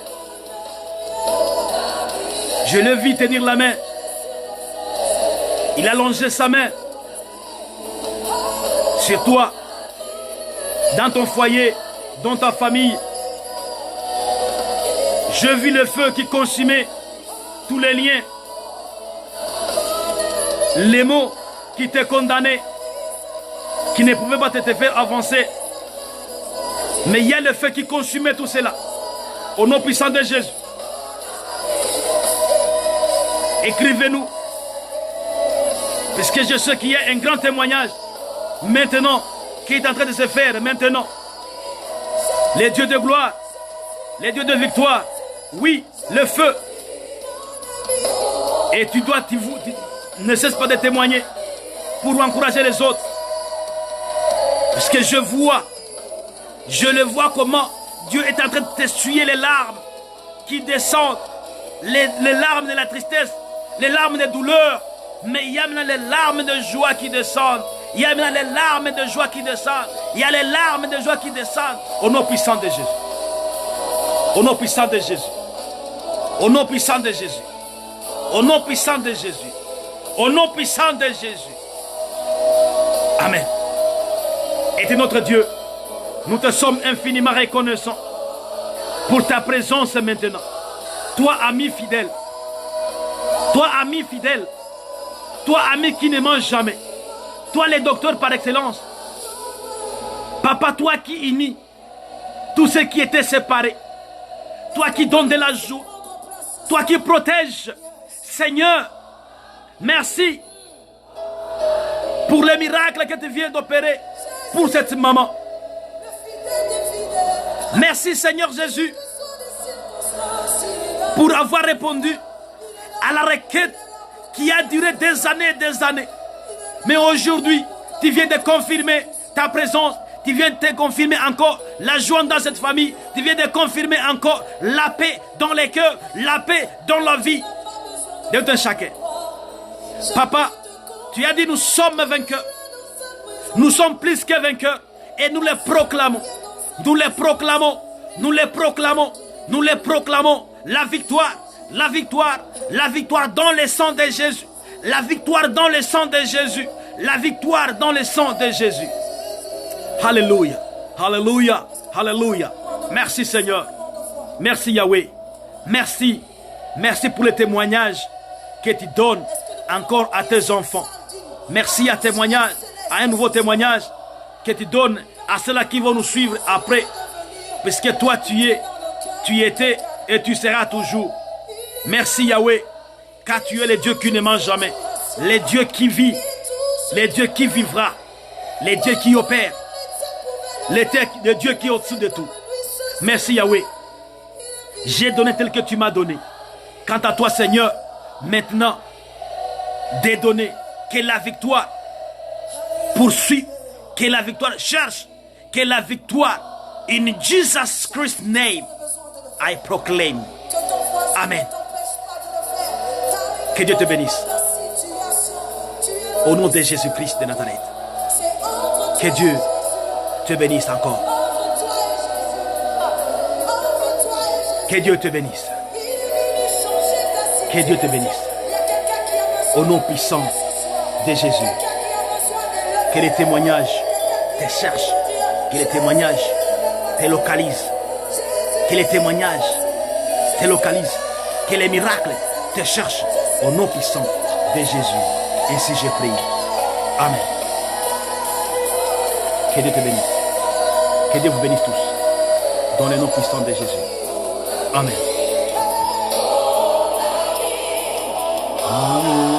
Je le vis tenir la main. Il a allongé sa main sur toi, dans ton foyer, dans ta famille. Je vis le feu qui consumait tous les liens. Les mots qui te condamnaient, qui ne pouvaient pas te faire avancer. Mais il y a le feu qui consumait tout cela. Au nom puissant de Jésus. Écrivez-nous. Parce que je sais qu'il y a un grand témoignage maintenant qui est en train de se faire maintenant. Les dieux de gloire, les dieux de victoire, oui, le feu. Et tu dois, ne cesse pas de témoigner pour encourager les autres. Parce que je le vois comment Dieu est en train de t'essuyer les larmes qui descendent, les larmes de la tristesse, les larmes de douleur. Mais il y a maintenant les larmes de joie qui descendent. Il y a maintenant les larmes de joie qui descendent. Il y a les larmes de joie qui descendent. Au nom puissant de Jésus. Au nom puissant de Jésus. Au nom puissant de Jésus. Au nom puissant de Jésus. Au nom puissant de Jésus. Amen. Et notre Dieu, nous te sommes infiniment reconnaissants pour ta présence maintenant. Toi, ami fidèle. Toi, ami fidèle. Toi, ami qui ne mange jamais. Toi, les docteurs par excellence. Papa, toi qui unis tous ceux qui étaient séparés. Toi qui donnes de la joie. Toi qui protèges. Seigneur, merci pour le miracle que tu viens d'opérer pour cette maman. Merci Seigneur Jésus pour avoir répondu à la requête qui a duré des années et des années. Mais aujourd'hui, tu viens de confirmer ta présence. Tu viens de confirmer encore la joie dans cette famille. Tu viens de confirmer encore la paix dans les cœurs, la paix dans la vie de tout un chacun. Papa, tu as dit nous sommes vainqueurs. Nous sommes plus que vainqueurs. Et nous les proclamons. Nous les proclamons. Nous les proclamons. Nous les proclamons. La victoire. La victoire. La victoire dans le sang de Jésus. La victoire dans le sang de Jésus. La victoire dans le sang de Jésus. Alléluia. Alléluia. Alléluia. Merci Seigneur. Merci Yahweh. Merci. Merci pour le témoignage que tu donnes encore à tes enfants. Merci à témoignage, à un nouveau témoignage que tu donnes à ceux-là qui vont nous suivre après. Parce que toi tu étais et tu seras toujours. Merci Yahweh, car tu es le Dieu qui ne mange jamais. Le Dieu qui vit, le Dieu qui vivra, le Dieu qui opère, le Dieu qui est au-dessus de tout. Merci Yahweh. J'ai donné tel que tu m'as donné. Quant à toi Seigneur, maintenant, dédonner que la victoire poursuit, que la victoire cherche, que la victoire, in Jesus Christ's name, I proclaim. Amen. Que Dieu te bénisse. Au nom de Jésus-Christ de Nazareth. Que Dieu te bénisse encore. Que Dieu te bénisse. Que Dieu te bénisse. Au nom puissant de Jésus. Que les témoignages te cherchent. Que les témoignages te localisent. Que les témoignages te localisent. Que les miracles te cherchent. Au nom puissant de Jésus. Ainsi j'ai prié. Amen. Que Dieu te bénisse. Que Dieu vous bénisse tous. Dans le nom puissant de Jésus. Amen. Amen.